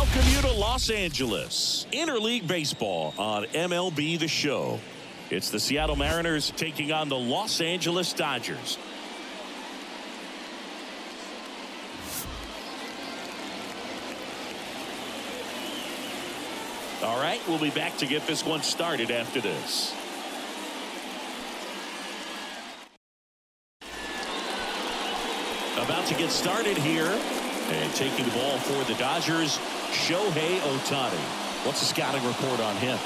welcome you to Los Angeles. Interleague Baseball on MLB The Show. It's the Seattle Mariners taking on the Los Angeles Dodgers. All right, we'll be back to get this one started after this. About to get started here. And taking the ball for the Dodgers, Shohei Ohtani. What's the scouting report on him?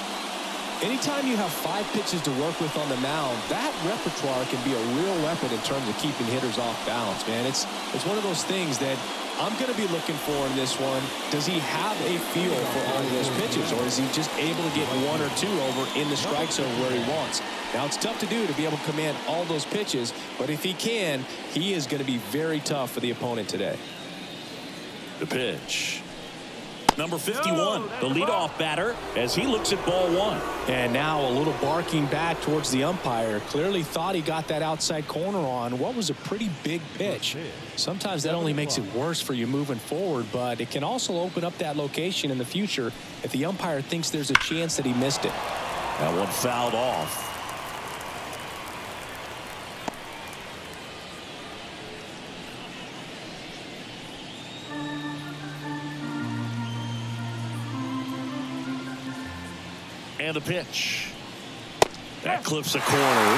Anytime you have 5 pitches to work with on the mound, that repertoire can be a real weapon in terms of keeping hitters off balance, man. It's one of those things that I'm going to be looking for in this one. Does he have a feel for all of those pitches, or is he just able to get 1 or 2 over in the strike zone where he wants? Now, it's tough to do to be able to command all those pitches, but if he can, he is going to be very tough for the opponent today. The pitch. Number 51, the leadoff batter, as he looks at ball 1. And now a little barking back towards the umpire. Clearly thought he got that outside corner on what was a pretty big pitch. Sometimes that only makes it worse for you moving forward, but it can also open up that location in the future if the umpire thinks there's a chance that he missed it. That one fouled off. And the pitch. That clips a corner.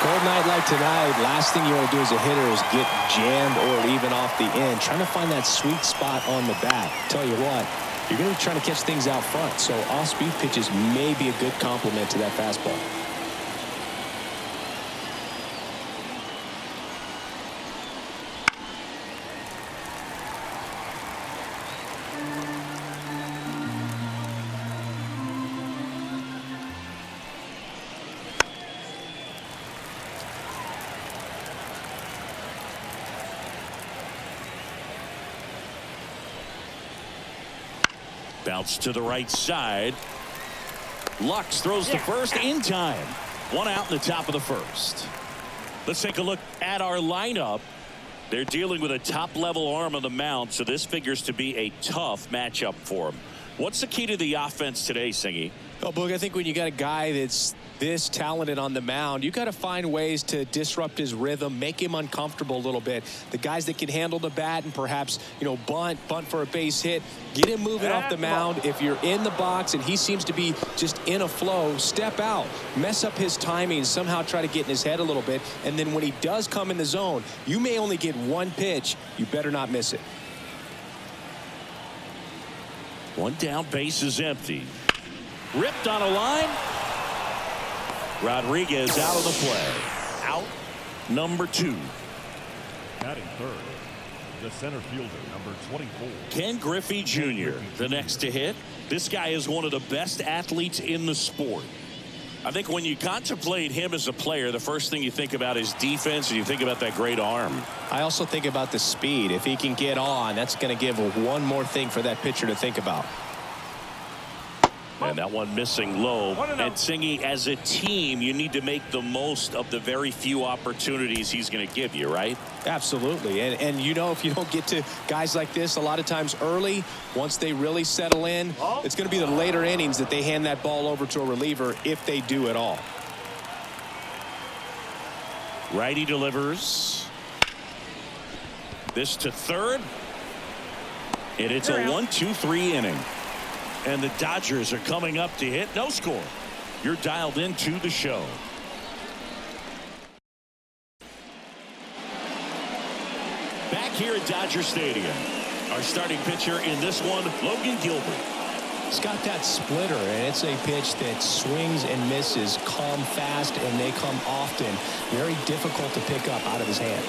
Cold night like tonight, last thing you want to do as a hitter is get jammed or even off the end. Trying to find that sweet spot on the bat. Tell you what, you're going to be trying to catch things out front, so off-speed pitches may be a good complement to that fastball. Bounce to the right side. Lux throws to first in time. 1 out in the top of the first. Let's take a look at our lineup. They're dealing with a top-level arm on the mound, so this figures to be a tough matchup for him. What's the key to the offense today, Singy? Oh, Boog, I think when you got a guy that's this talented on the mound, you got to find ways to disrupt his rhythm, make him uncomfortable a little bit. The guys that can handle the bat and perhaps, bunt for a base hit, get him moving off the mound. If you're in the box and he seems to be just in a flow, step out, mess up his timing, somehow try to get in his head a little bit. And then when he does come in the zone, you may only get 1 pitch. You better not miss it. 1 down, base is empty. Ripped on a line. Rodriguez out of the play. Out number 2. Batting third, the center fielder, number 24. Ken Griffey Jr., the next to hit. This guy is one of the best athletes in the sport. I think when you contemplate him as a player, the first thing you think about is defense, and you think about that great arm. I also think about the speed. If he can get on, that's going to give one more thing for that pitcher to think about. And that one missing low. And Singy, as a team, you need to make the most of the very few opportunities he's going to give you, right? Absolutely. And if you don't get to guys like this a lot of times early, once they really settle in, it's going to be the later innings that they hand that ball over to a reliever, if they do at all. Righty delivers. This to third. And it's a 1-2-3 inning. And the Dodgers are coming up to hit. No score. You're dialed into the show. Back here at Dodger Stadium. Our starting pitcher in this one, Logan Gilbert. He's got that splitter, and it's a pitch that swings and misses, come fast, and they come often. Very difficult to pick up out of his hand.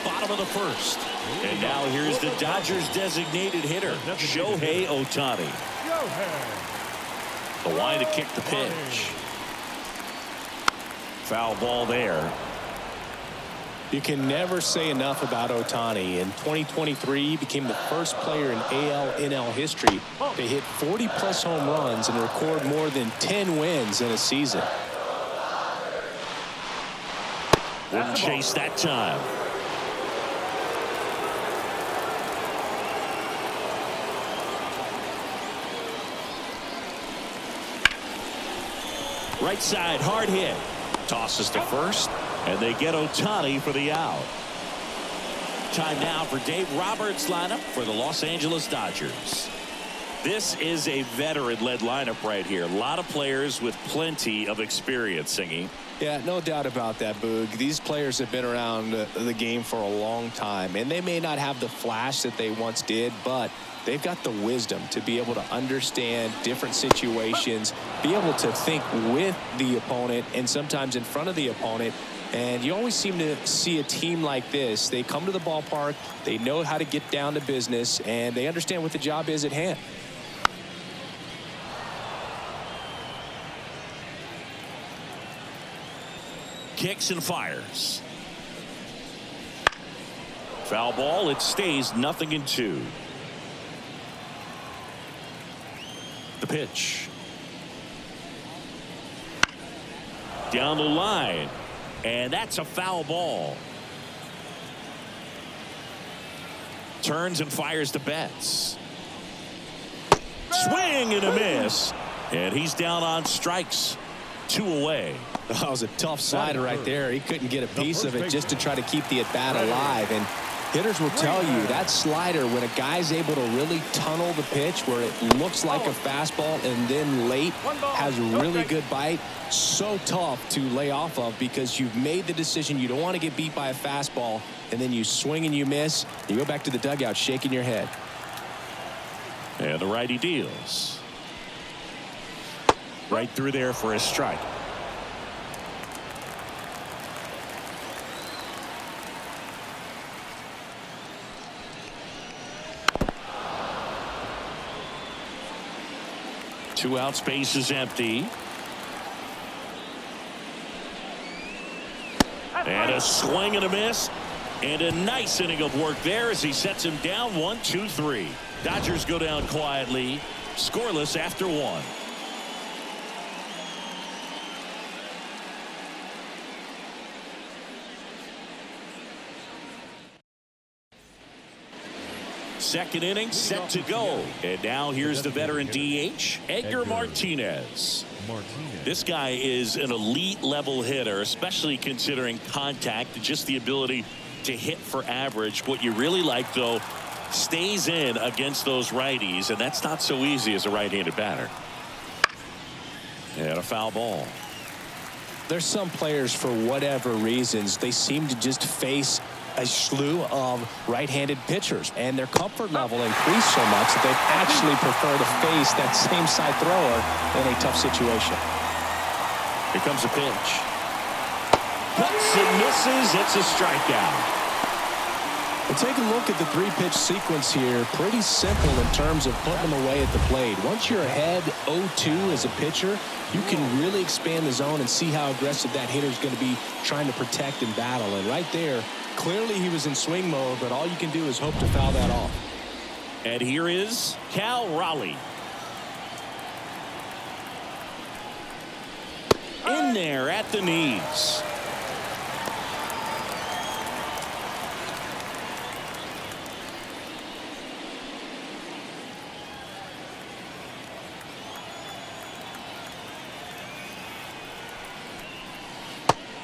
Bottom of the first. And now here's the Dodgers designated hitter, Shohei Ohtani. The line to kick the pitch. Foul ball there. You can never say enough about Ohtani. In 2023, he became the first player in AL/NL history to hit 40-plus home runs and record more than 10 wins in a season. Wouldn't chase that time. Right side, hard hit. Tosses to first, and they get Ohtani for the out. Time now for Dave Roberts' lineup for the Los Angeles Dodgers. This is a veteran-led lineup right here. A lot of players with plenty of experience, Singy. Yeah, no doubt about that, Boog. These players have been around the game for a long time, and they may not have the flash that they once did, but they've got the wisdom to be able to understand different situations, be able to think with the opponent and sometimes in front of the opponent. And you always seem to see a team like this. They come to the ballpark, they know how to get down to business, and they understand what the job is at hand. Kicks and fires. Foul ball. It stays 0-2. The pitch. Down the line. And that's a foul ball. Turns and fires to Betts. Swing and a miss. And he's down on strikes. 2 away. That was a tough slider right there. He couldn't get a piece of it just to try to keep the at-bat alive. And hitters will tell you that slider, when a guy's able to really tunnel the pitch where it looks like a fastball and then late has a really good bite, so tough to lay off of because you've made the decision you don't want to get beat by a fastball, and then you swing and you miss. You go back to the dugout shaking your head. And the righty deals. Right through there for a strike. Two out, space is empty. And a swing and a miss. And a nice inning of work there as he sets him down 1-2-3. Dodgers go down quietly, scoreless after 1. Second inning set to go. And now here's the veteran DH, Edgar Martinez. This guy is an elite level hitter, especially considering contact and just the ability to hit for average. What you really like, though, stays in against those righties, and that's not so easy as a right-handed batter. And a foul ball. There's some players, for whatever reasons, they seem to just face a slew of right-handed pitchers, and their comfort level increased so much that they actually prefer to face that same side thrower in a tough situation. Here comes a pitch. Cuts and misses. It's a strikeout. Well, take a look at the 3-pitch sequence here. Pretty simple in terms of putting them away at the plate. Once you're ahead 0-2 as a pitcher, you can really expand the zone and see how aggressive that hitter is going to be trying to protect and battle. And right there, clearly he was in swing mode, but all you can do is hope to foul that off. And here is Cal Raleigh. In there at the knees.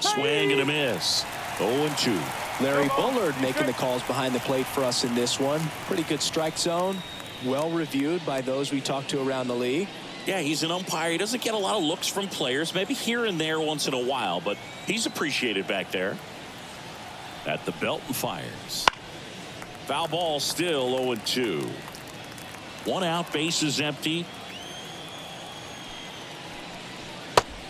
Swing and a miss. 0-2. Larry Bullard making the calls behind the plate for us in this one. Pretty good strike zone. Well reviewed by those we talked to around the league. Yeah, he's an umpire. He doesn't get a lot of looks from players, maybe here and there once in a while, but he's appreciated back there. At the belt and fires. Foul ball still 0-2. 1 out, bases empty.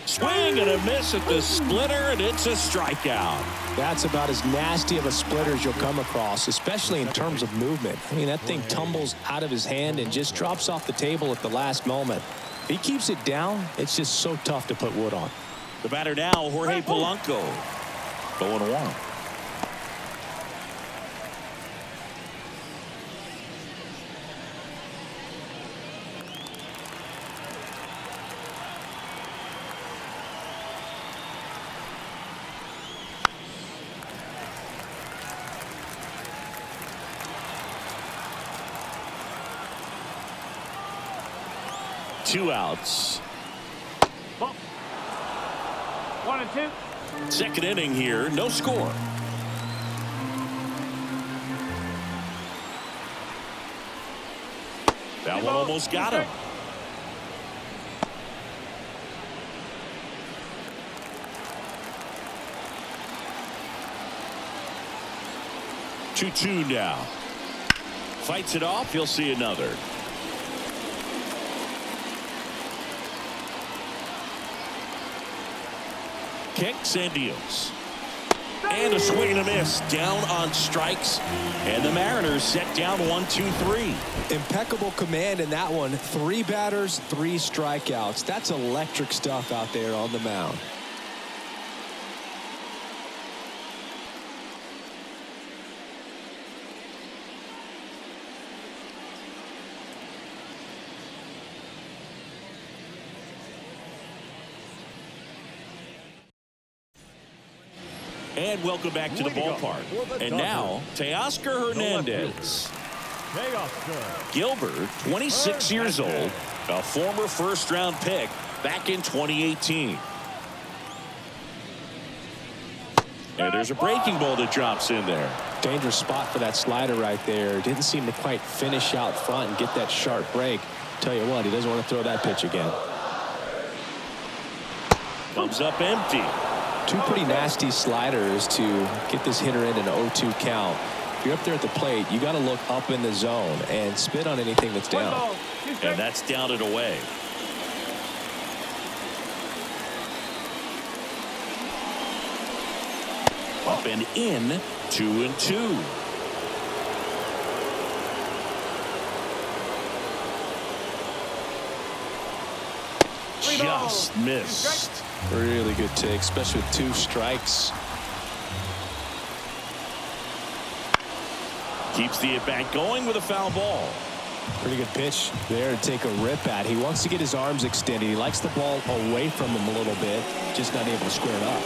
Swing and a miss at the splitter, and it's a strikeout. That's about as nasty of a splitter as you'll come across, especially in terms of movement. I mean, that thing tumbles out of his hand and just drops off the table at the last moment. If he keeps it down, it's just so tough to put wood on. The batter now, Jorge Polanco. 0-1. Two outs. 1-2. Second inning here, no score. That one almost got him. Two now. Fights it off. He'll see another. Kicks and deals. And a swing and a miss. Down on strikes. And the Mariners set down 1-2-3. Impeccable command in that one. 3 batters, 3 strikeouts. That's electric stuff out there on the mound. And welcome back to the ballpark. And now, Teoscar Hernandez. Gilbert, 26 years old, a former first-round pick back in 2018. And there's a breaking ball that drops in there. Dangerous spot for that slider right there. Didn't seem to quite finish out front and get that sharp break. Tell you what, he doesn't want to throw that pitch again. Comes up empty. 2 pretty nasty sliders to get this hitter in an 0-2 count. If you're up there at the plate, you got to look up in the zone and spit on anything that's down. And that's down and away. Up and in, 2-2. Just missed. Really good take, especially with 2 strikes. Keeps the at-bat going with a foul ball. Pretty good pitch there to take a rip at. He wants to get his arms extended. He likes the ball away from him a little bit, just not able to square it up.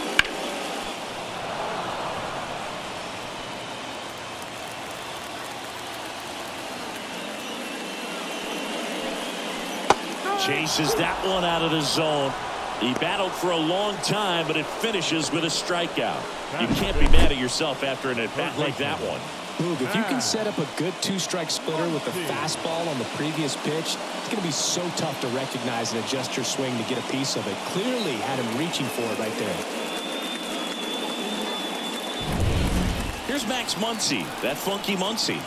Chases that one out of the zone. He battled for a long time, but it finishes with a strikeout. You can't be mad at yourself after an at-bat like that one. Boog, if you can set up a good 2-strike splitter with the fastball on the previous pitch, it's going to be so tough to recognize and adjust your swing to get a piece of it. Clearly had him reaching for it right there. Here's Max Muncy, that funky Muncy.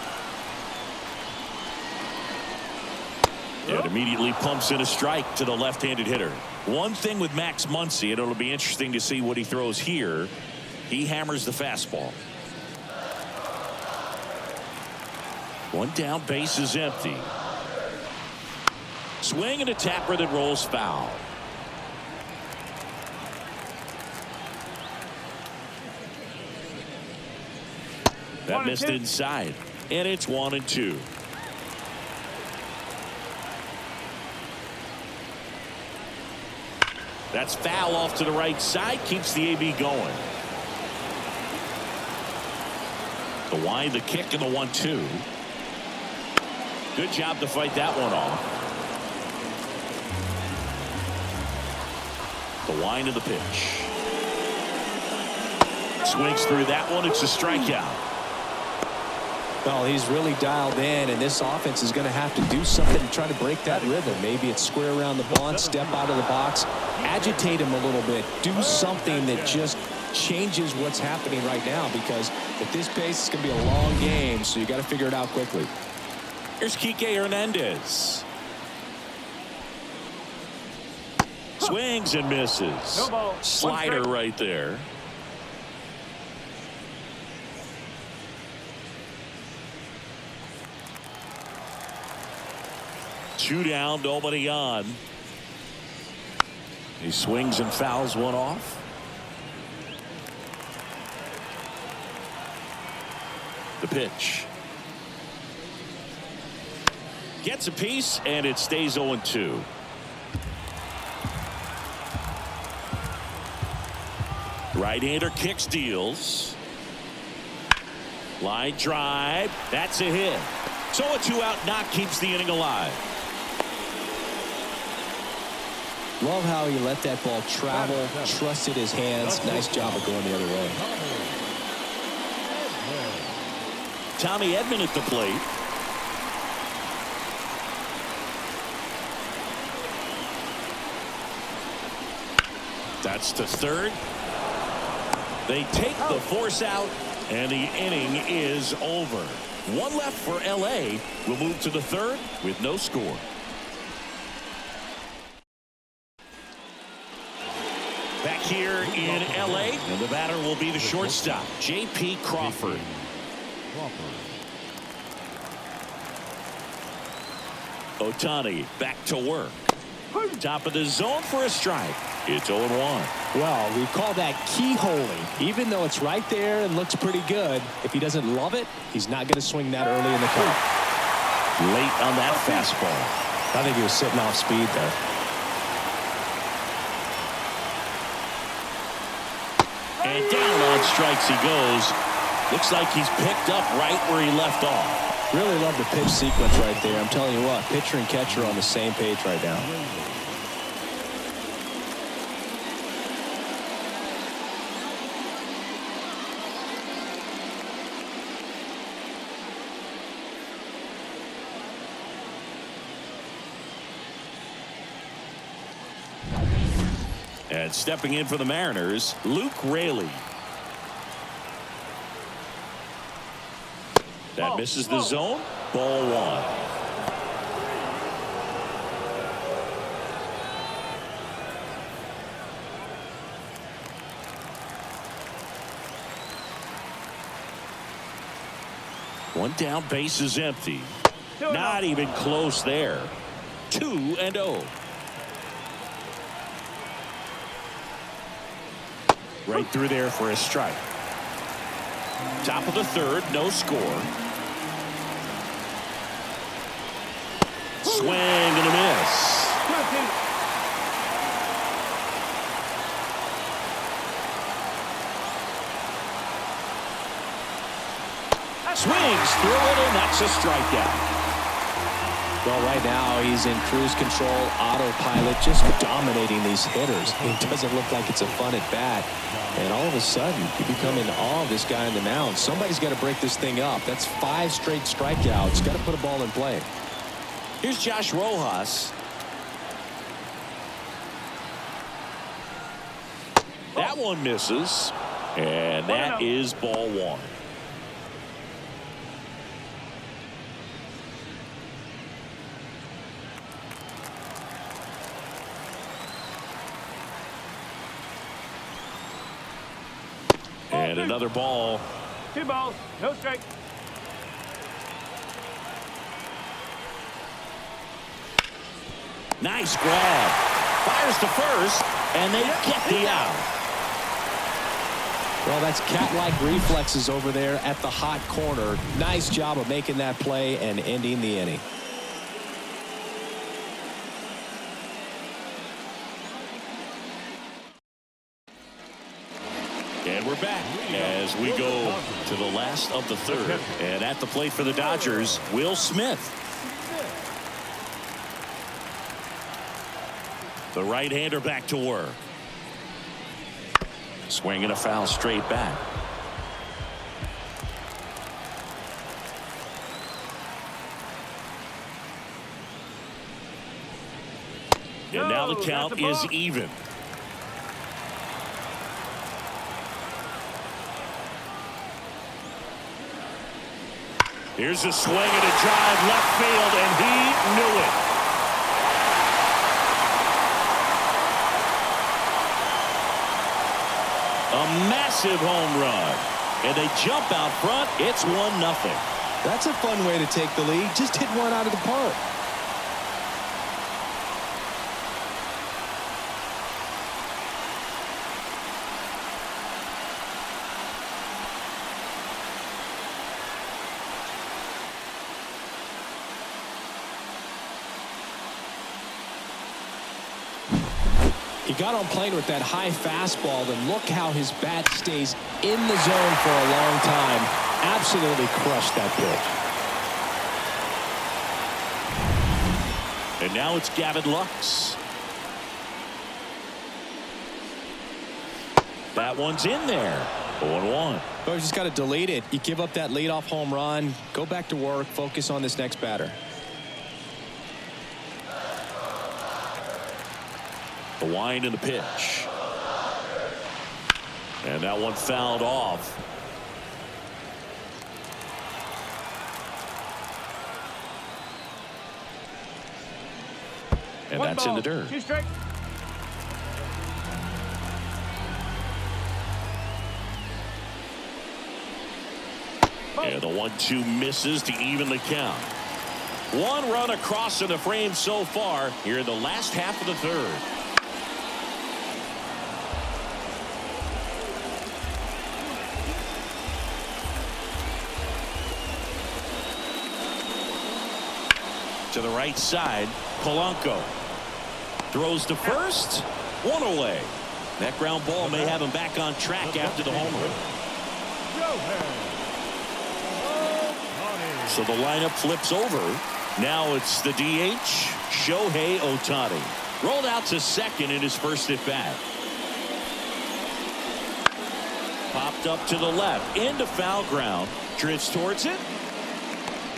And immediately pumps in a strike to the left-handed hitter. One thing with Max Muncy, and it'll be interesting to see what he throws here. He hammers the fastball. One down, base is empty. Swing and a tapper that rolls foul. That missed inside, and it's 1-2. That's foul off to the right side, keeps the AB going. The wind, the kick, and the 1-2. Good job to fight that one off. The wind of the pitch. Swings through that one. It's a strikeout. Well, he's really dialed in, and this offense is going to have to do something to try to break that rhythm. Maybe it's square around the bunt, step out of the box, agitate him a little bit, do something that just changes what's happening right now, because at this pace, it's going to be a long game, so you got to figure it out quickly. Here's Kike Hernandez. Swings and misses. Slider right there. Two down, nobody on. He swings and fouls one off. The pitch. Gets a piece, and it stays 0-2. Right-hander kicks, deals. Line drive. That's a hit. So a 2-out knock keeps the inning alive. Love how he let that ball travel, trusted his hands. Nice job of going the other way. Tommy Edman at the plate. That's to third. They take the force out, and the inning is over. One left for L.A. We'll move to the third with no score. Back here in L.A., and the batter will be the shortstop, J.P. Crawford. Ohtani back to work. Top of the zone for a strike. It's 0-1. Well, we call that keyholing. Even though it's right there and looks pretty good, if he doesn't love it, he's not going to swing that early in the count. Late on that fastball. I think he was sitting off speed there. And down on strikes he goes. Looks like he's picked up right where he left off. Really love the pitch sequence right there. I'm telling you what, pitcher and catcher are on the same page right now. And stepping in for the Mariners, Luke Raley. That misses the zone. Ball one. One down, base is empty. Not even close there. 2-0. Right through there for a strike. Top of the third, no score. Swing and a miss. Swings through it, and that's a strikeout. Well, right now he's in cruise control, autopilot, just dominating these hitters. It doesn't look like it's a fun at bat. And all of a sudden, you become in awe of this guy on the mound. Somebody's got to break this thing up. That's 5 straight strikeouts. Got to put a ball in play. Here's Josh Rojas. That one misses. And that is ball one. And another ball. 2 balls, no strike. Nice grab. Fires to first, and they get the out. Well, that's cat-like reflexes over there at the hot corner. Nice job of making that play and ending the inning. And we're back as we go to the last of the third. And at the plate for the Dodgers, Will Smith. The right-hander back to work. Swinging a foul straight back. And now the count is even. Here's a swing and a drive left field, and he knew it. A massive home run. And they jump out front. It's 1-0. That's a fun way to take the lead. Just hit one out of the park. He got on plane with that high fastball, and look how his bat stays in the zone for a long time. Absolutely crushed that pitch. And now it's Gavin Lux. That one's in there. 0-1. Well, you just got to delete it. You give up that leadoff home run. Go back to work. Focus on this next batter. The wind and the pitch. And that one fouled off. And One that's ball, in the dirt. 2 strikes. And the 1-2 misses to even the count. One run across in the frame so far here in the last half of the third. To the right side, Polanco throws to first, one away. That ground ball may have him back on track after the homer. So the lineup flips over. Now it's the DH, Shohei Ohtani. Rolled out to second in his first at bat. Popped up to the left, into foul ground. Drifts towards it.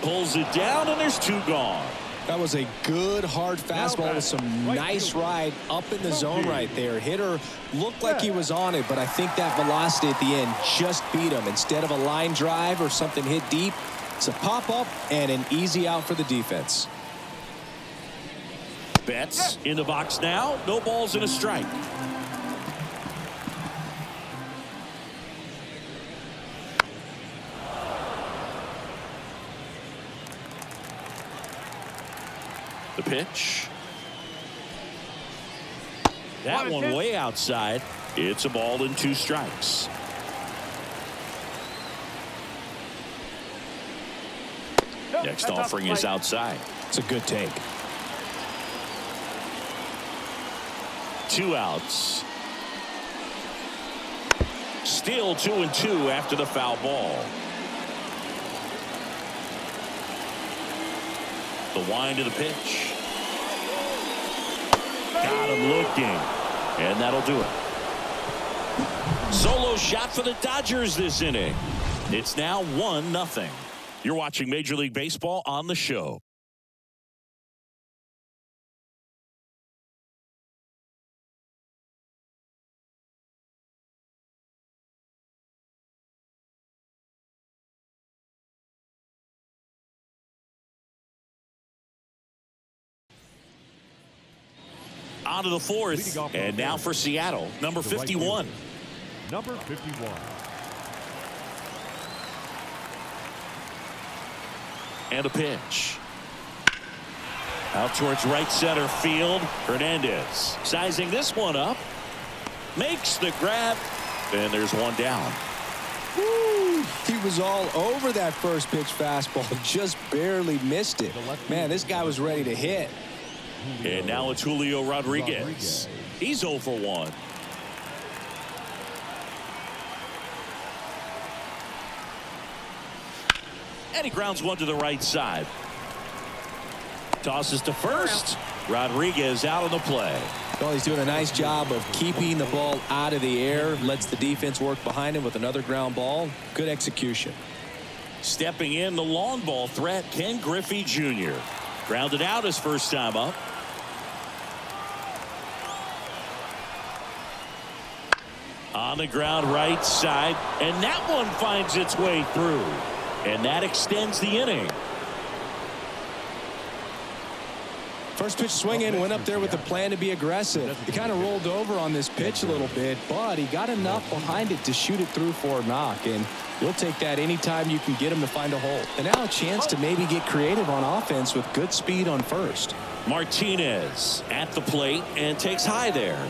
Pulls it down, and there's 2 gone. That was a good hard fastball with some nice ride up in the zone right there. Hitter looked like he was on it, but I think that velocity at the end just beat him. Instead of a line drive or something hit deep, it's a pop-up and an easy out for the defense. Betts in the box now. No balls and a strike. The pitch. That one way outside. It's a ball and 2 strikes. Next offering is outside. It's a good take. 2 outs. Still 2-2 after the foul ball. The wind of the pitch. Got him looking. And that'll do it. Solo shot for the Dodgers this inning. It's now 1-0. You're watching Major League Baseball on the show. On to the 4th, and now for Seattle, number 51. Number 51. And a pitch. Out towards right center field. Hernandez sizing this one up. Makes the grab. And there's one down. Woo, he was all over that first pitch fastball. Just barely missed it. Man, this guy was ready to hit. And now it's Julio Rodriguez. He's 0 for 1. And he grounds one to the right side. Tosses to first. Rodriguez out on the play. Well, he's doing a nice job of keeping the ball out of the air. Lets the defense work behind him with another ground ball. Good execution. Stepping in, the long ball threat, Ken Griffey Jr. Grounded out his first time up. On the ground right side, and that one finds its way through. And that extends the inning. First pitch swinging, went up there with the plan to be aggressive. He kind of rolled over on this pitch a little bit, but he got enough behind it to shoot it through for a knock. And you'll take that anytime you can get him to find a hole. And now a chance to maybe get creative on offense with good speed on first. Martinez at the plate and takes high there.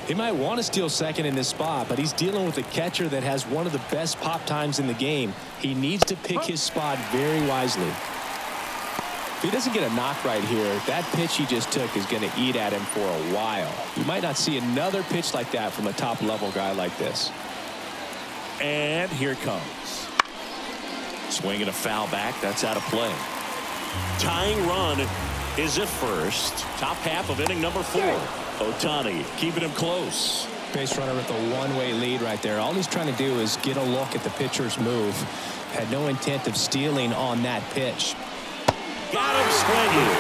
He might want to steal second in this spot, but he's dealing with a catcher that has one of the best pop times in the game. He needs to pick his spot very wisely. If he doesn't get a knock right here, that pitch he just took is going to eat at him for a while. You might not see another pitch like that from a top-level guy like this. And here it comes. Swinging a foul back. That's out of play. Tying run is at first. Top half of inning number 4. Ohtani keeping him close. Base runner with a one-way lead right there. All he's trying to do is get a look at the pitcher's move. Had no intent of stealing on that pitch. Got him swinging.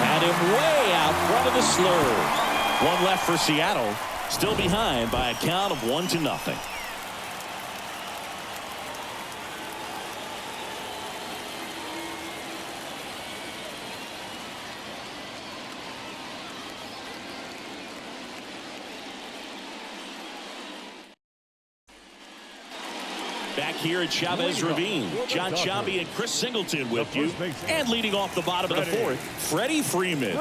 Had him way out front of the slurve. One left for Seattle. Still behind by a count of 1-0. Back here at Chavez Ravine, John Chabi and Chris Singleton with you. And leading off the bottom of the fourth, Freddie Freeman.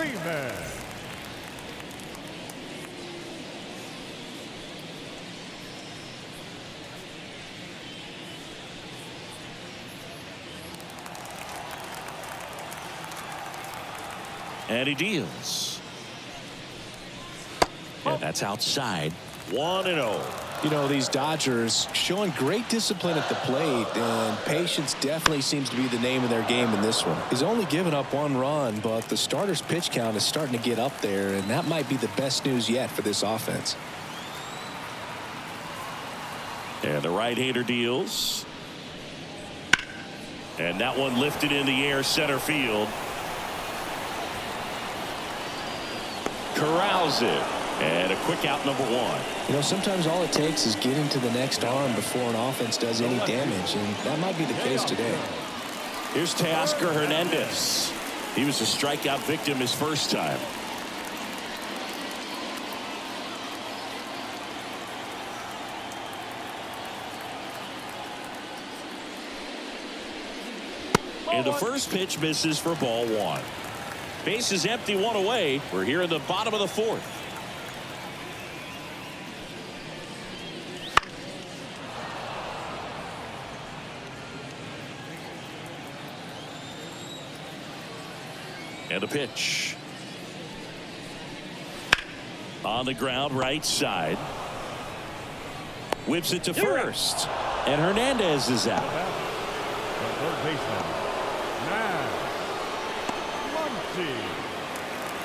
And he deals. And that's outside. 1-0. You know, these Dodgers showing great discipline at the plate, and patience definitely seems to be the name of their game in this one. He's only given up 1 run, but the starter's pitch count is starting to get up there, and that might be the best news yet for this offense. And the right-hander deals. And that one lifted in the air center field. Corrals it. And a quick out, number 1. You know, sometimes all it takes is getting to the next arm before an offense does any damage, and that might be the case today. Here's Teoscar Hernandez. He was a strikeout victim his first time. And the first pitch misses for ball 1. Base is empty, 1 away. We're here in the bottom of the fourth. And a pitch. On the ground, right side. Whips it to first. And Hernandez is out.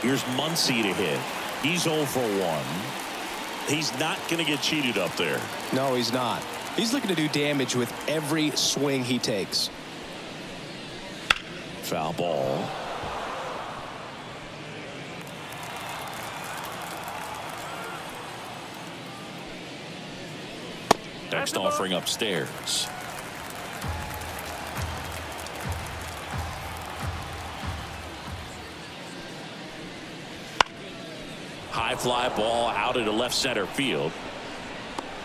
Here's Muncy to hit. He's 0 for 1. He's not going to get cheated up there. No, he's not. He's looking to do damage with every swing he takes. Foul ball. Next offering upstairs. High fly ball out into left center field.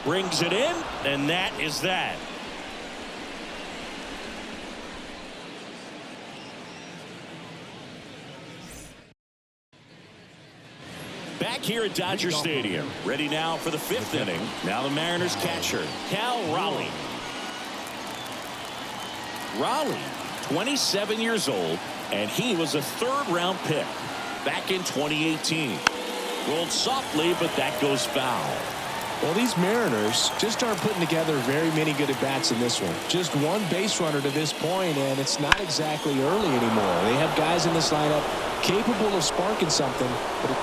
Brings it in, and that is that. Back here at Dodger Stadium, ready now for the 5th inning. Now the Mariners catcher, Cal Raleigh. Raleigh, 27 years old, and he was a 3rd-round pick back in 2018. Rolled softly, but that goes foul. Well, these Mariners just aren't putting together very many good at-bats in this one. Just 1 base runner to this point, and it's not exactly early anymore. They have guys in this lineup capable of sparking something.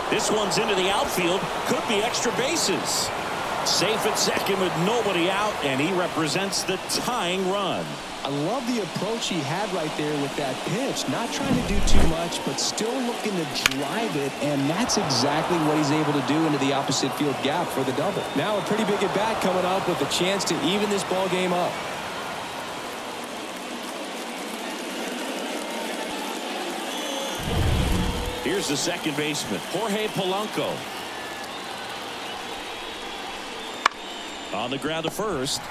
This one's into the outfield. Could be extra bases. Safe at second with nobody out, and he represents the tying run. I love the approach he had right there with that pitch. Not trying to do too much, but still looking to drive it, and that's exactly what he's able to do into the opposite field gap for the double. Now a pretty big at-bat coming up with a chance to even this ball game up. Here's the second baseman, Jorge Polanco. On the ground to first.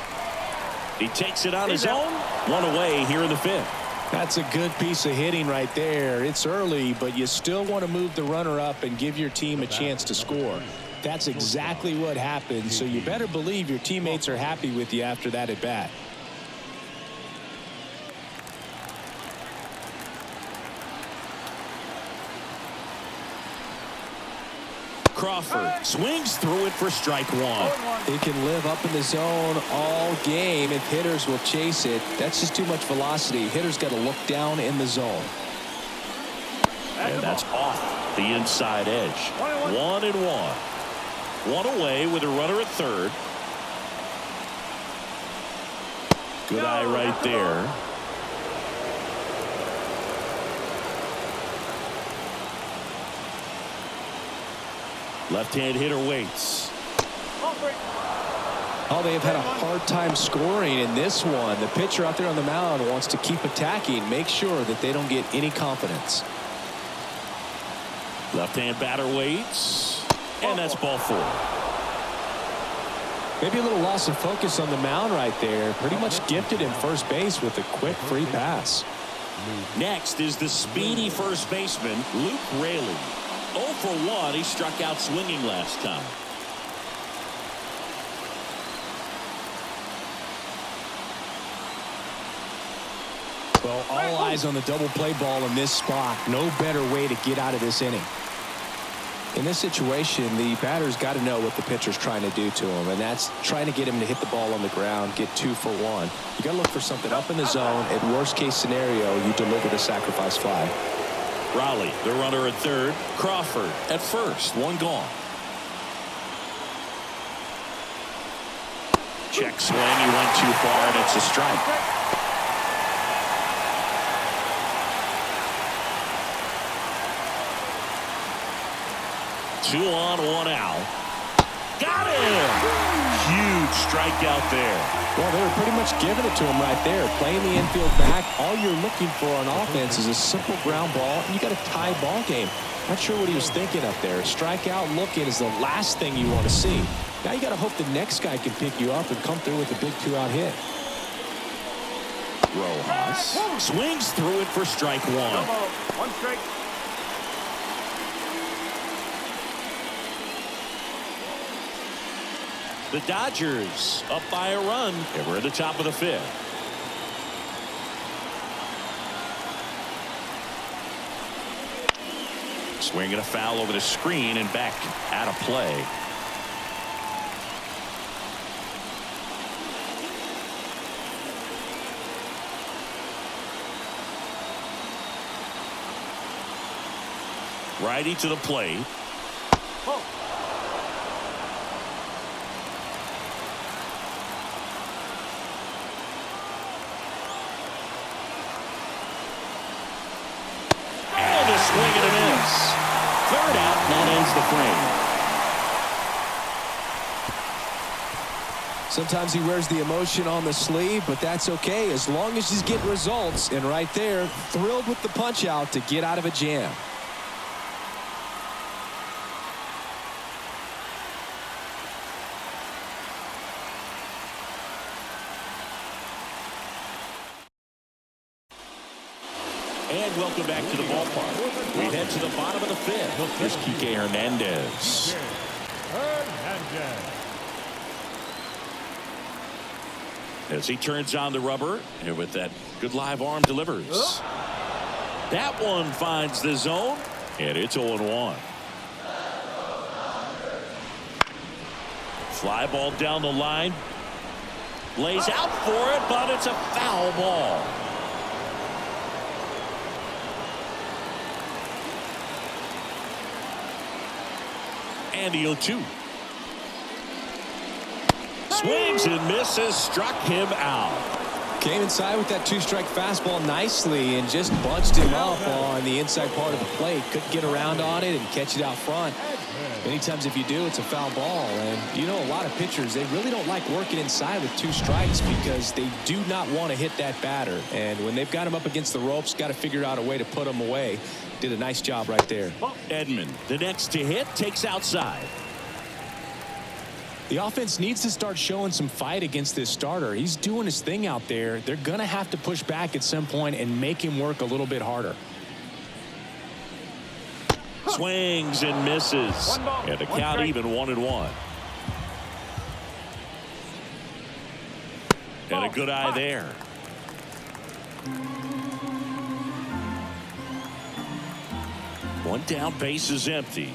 He takes it on his own. 1 away here in the 5th. That's a good piece of hitting right there. It's early, but you still want to move the runner up and give your team a chance to score. That's exactly what happened, so you better believe your teammates are happy with you after that at bat. Crawford swings through it for strike 1. He can live up in the zone all game if hitters will chase it. That's just too much velocity. Hitters got to look down in the zone. And that's off the inside edge. 1-1. One away with a runner at third. Good eye right there. Left-hand hitter waits. Oh, they have had a hard time scoring in this one. The pitcher out there on the mound wants to keep attacking, make sure that they don't get any confidence. Left-hand batter waits, and that's ball 4. Maybe a little loss of focus on the mound right there. Pretty much gifted in first base with a quick free pass. Next is the speedy first baseman, Luke Raley. 0 for 1. He struck out swinging last time. Well, all eyes on the double play ball in this spot. No better way to get out of this inning. In this situation, the batter's got to know what the pitcher's trying to do to him, and that's trying to get him to hit the ball on the ground, get 2 for 1. You got to look for something up in the zone. At worst case scenario, you deliver the sacrifice fly. Raleigh, the runner at third. Crawford at first. One gone. Check swing. He went too far, and it's a strike. Two on, one out. Got him! Huge strikeout there. Well, they were pretty much giving it to him right there. Playing the infield back. All you're looking for on offense is a simple ground ball, and you got a tie ball game. Not sure what he was thinking up there. Strikeout looking is the last thing you want to see. Now you got to hope the next guy can pick you up and come through with a big 2-out hit. Rojas swings through it for strike 1. 1 strike. The Dodgers up by a run, and we're at the top of the 5th. Swinging a foul over the screen and back out of play. Righty to the plate. Swing and a miss. Third out, and that ends the frame. Sometimes he wears the emotion on the sleeve, but that's okay as long as he's getting results. And right there, thrilled with the punch out to get out of a jam. And welcome back to the ballpark. We head to the bottom of the 5th. Here's Kike Hernandez. As he turns on the rubber, and with that good live arm delivers. That one finds the zone, and it's 0-1. Fly ball down the line. Lays out for it, but it's a foul ball. And the 0-2. Swings and misses, struck him out. Came inside with that 2-strike fastball nicely and just bunched him up on the inside part of the plate. Couldn't get around on it and catch it out front. Many times if you do, it's a foul ball. And you know, a lot of pitchers, they really don't like working inside with 2 strikes because they do not want to hit that batter. And when they've got him up against the ropes, got to figure out a way to put him away. Did a nice job right there. Edman, the next to hit, takes outside. The offense needs to start showing some fight against this starter. He's doing his thing out there. They're going to have to push back at some point and make him work a little bit harder. Swings and misses. And the count even 1-1. And a good eye there. One down, base is empty.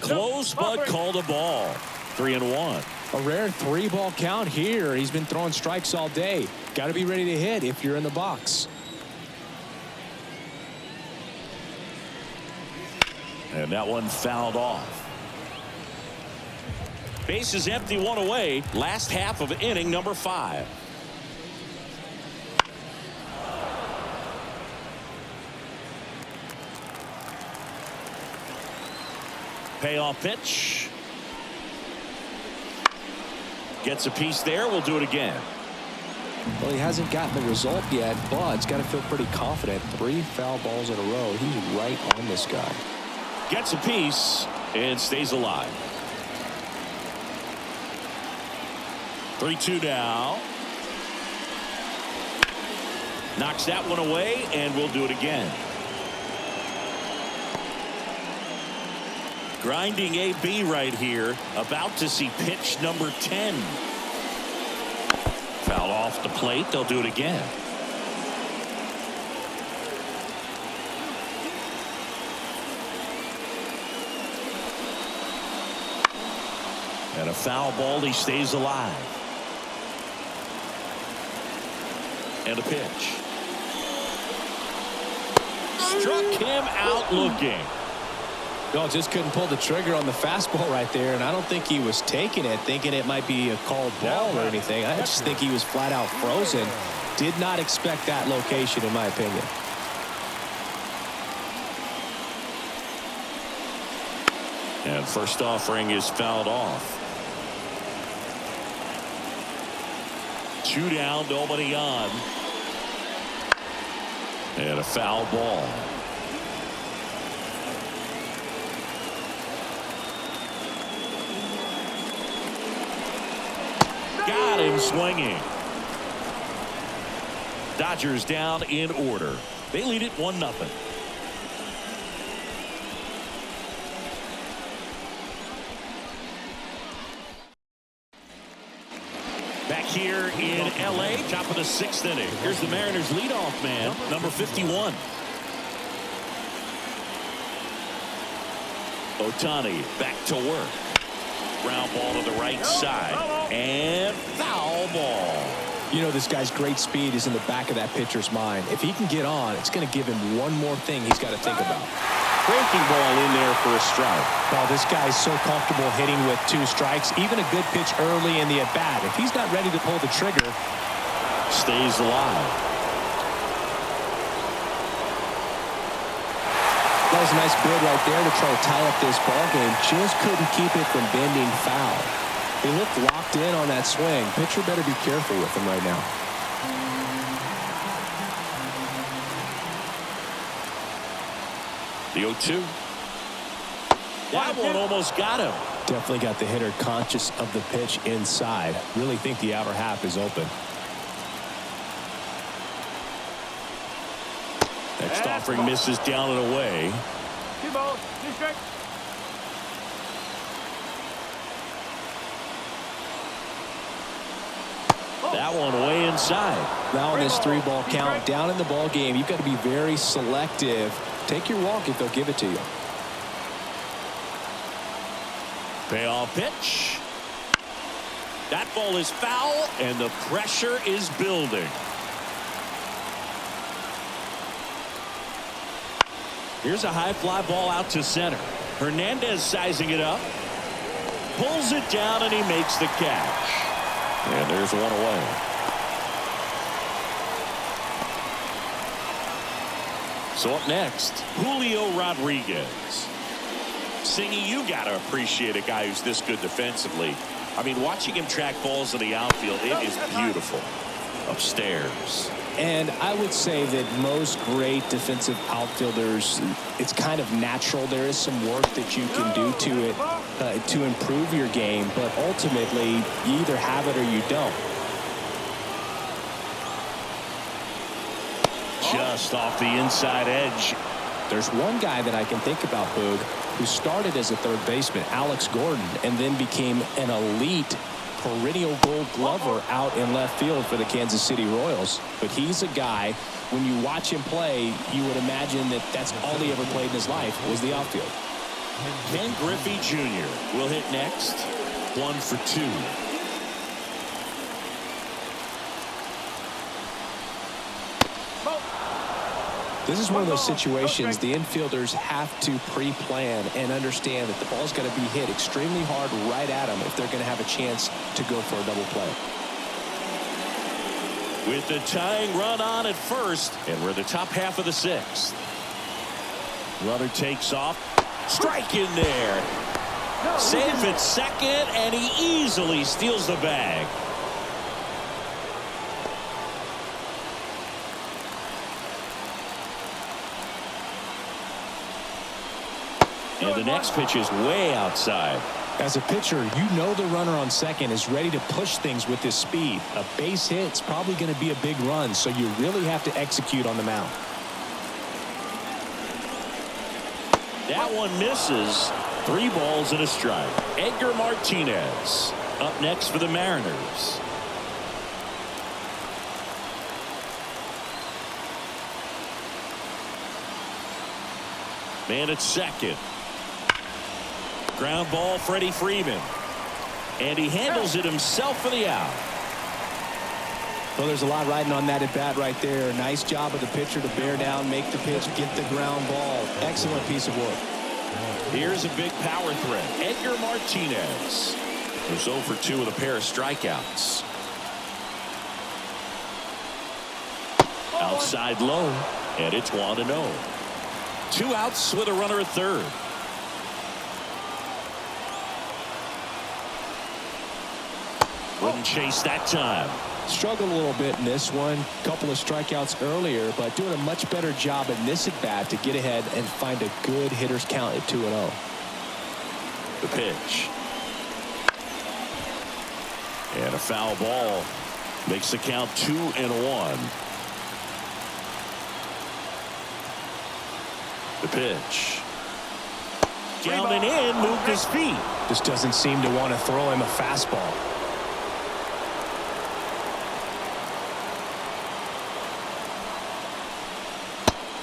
Close, but called a ball. 3-1. A rare 3-ball count here. He's been throwing strikes all day. Got to be ready to hit if you're in the box. And that one fouled off. Base is empty, one away. Last half of inning number 5. Payoff pitch. Gets a piece there. We'll do it again. Well, he hasn't gotten the result yet, but he's got to feel pretty confident. 3 foul balls in a row. He's right on this guy. Gets a piece and stays alive. 3-2 now. Knocks that one away, and we'll do it again. Grinding AB right here. About to see pitch number 10. Foul off the plate. They'll do it again. And a foul ball. He stays alive. And a pitch. Struck him out looking. No, just couldn't pull the trigger on the fastball right there, and I don't think he was taking it, thinking it might be a called ball or anything. I just think he was flat out frozen. Did not expect that location, in my opinion. And first offering is fouled off. 2 down, nobody on. And a foul ball. Got him swinging. Dodgers down in order. They lead it 1-0. Back here in LA, top of the 6th inning. Here's the Mariners leadoff man, number 51. Ohtani back to work. Ground ball to the right side. And foul ball. You know, this guy's great speed is in the back of that pitcher's mind. If he can get on, it's going to give him one more thing he's got to think about. Breaking ball in there for a strike. Well, this guy's so comfortable hitting with 2 strikes. Even a good pitch early in the at-bat. If he's not ready to pull the trigger. Stays alive. That was a nice bid right there to try to tie up this ball game. Just couldn't keep it from bending foul. He looked locked in on that swing. Pitcher better be careful with him right now. The 0-2. That one almost got him. Definitely got the hitter conscious of the pitch inside. Really think the outer half is open. Next offering misses down and away. 2 balls, 2 strikes. That one way inside. Now on this 3-ball count, down in the ball game, you've got to be very selective. Take your walk if they'll give it to you. Payoff pitch. That ball is foul, and the pressure is building. Here's a high fly ball out to center. Hernandez sizing it up. Pulls it down, and he makes the catch. And there's one away. So up next, Julio Rodriguez. Singy, you got to appreciate a guy who's this good defensively. I mean, watching him track balls in the outfield, it is beautiful. Upstairs. And I would say that most great defensive outfielders, it's kind of natural. There is some work that you can do to it to improve your game, but ultimately you either have it or you don't. Just off the inside edge. There's one guy that I can think about, Boog, who started as a third baseman, Alex Gordon, and then became an elite perennial gold glover out in left field for the Kansas City Royals. But he's a guy, when you watch him play, you would imagine that that's all he ever played in his life was the outfield. Ken Griffey Jr. will hit next. 1 for 2. This is one of those situations the infielders have to pre-plan and understand that the ball's got to be hit extremely hard right at them if they're going to have a chance to go for a double play. With the tying run on at first, and we're in the top half of the sixth. Runner takes off. Strike in there. Safe at second, and he easily steals the bag. And the next pitch is way outside. As a pitcher, you know the runner on second is ready to push things with his speed. A base hit's probably going to be a big run, so you really have to execute on the mound. That one misses. 3 balls and a strike. Edgar Martinez up next for the Mariners. Man at second. Ground ball, Freddie Freeman. And he handles it himself for the out. Well, there's a lot riding on that at bat right there. Nice job of the pitcher to bear down, make the pitch, get the ground ball. Excellent piece of work. Here's a big power threat. Edgar Martinez was 0 for 2 with a pair of strikeouts. Outside low, and it's 1-0. 2 outs with a runner at third. Wouldn't chase that time. Struggled a little bit in this one. Couple of strikeouts earlier, but doing a much better job in this at bat to get ahead and find a good hitter's count at 2-0. The pitch. And a foul ball makes the count 2-1. The pitch. Down and in, moved his feet. Just doesn't seem to want to throw him a fastball.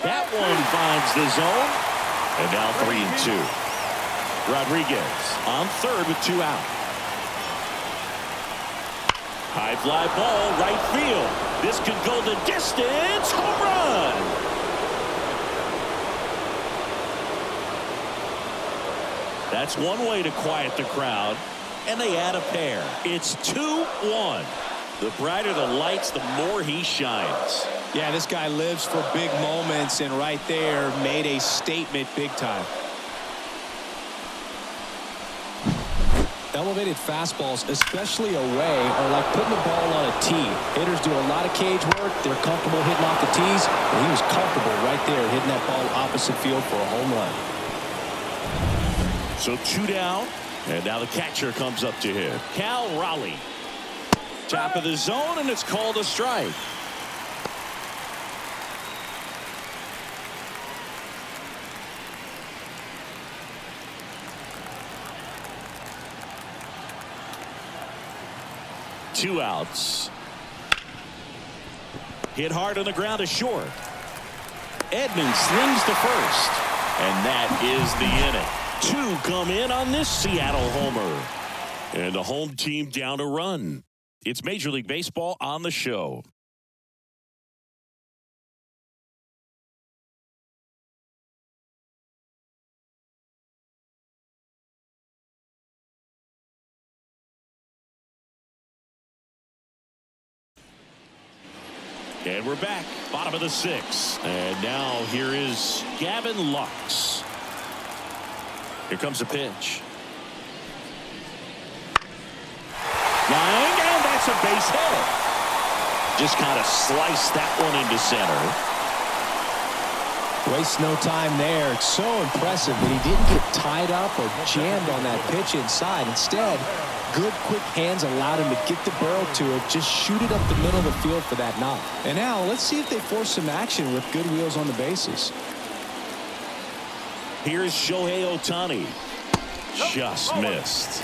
That one finds the zone. And now 3-2. Rodriguez on third with 2 out. High fly ball, right field. This could go the distance. Home run. That's one way to quiet the crowd. And they add a pair. It's 2-1. The brighter the lights, the more he shines. Yeah, this guy lives for big moments, and right there made a statement big time. Elevated fastballs, especially away, are like putting the ball on a tee. Hitters do a lot of cage work. They're comfortable hitting off the tees, and he was comfortable right there hitting that ball opposite field for a home run. So 2 down, and now the catcher comes up to hit. Cal Raleigh. Top of the zone, and it's called a strike. Two outs. Hit hard on the ground is short. Edmonds slings to first. And that is the inning. 2 come in on this Seattle homer. And the home team down a run. It's Major League Baseball on the show. And we're back, bottom of the 6th. And now here is Gavin Lux. Here comes the pitch. Line, and that's a base hit. Just kind of sliced that one into center. Wastes no time there. It's so impressive that he didn't get tied up or jammed on that pitch inside. Instead, good quick hands allowed him to get the barrel to it, just shoot it up the middle of the field for that knock. And now let's see if they force some action with good wheels on the bases. Here's Shohei Ohtani. Just missed.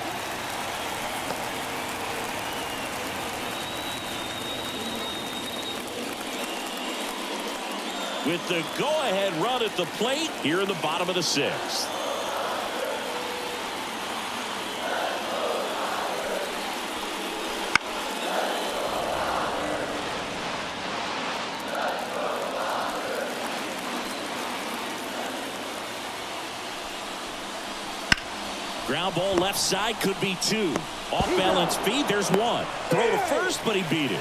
With the go-ahead run at the plate here in the bottom of the 6th. Ground ball left side, could be two. Off balance feed, there's one. Throw to first, but he beat it.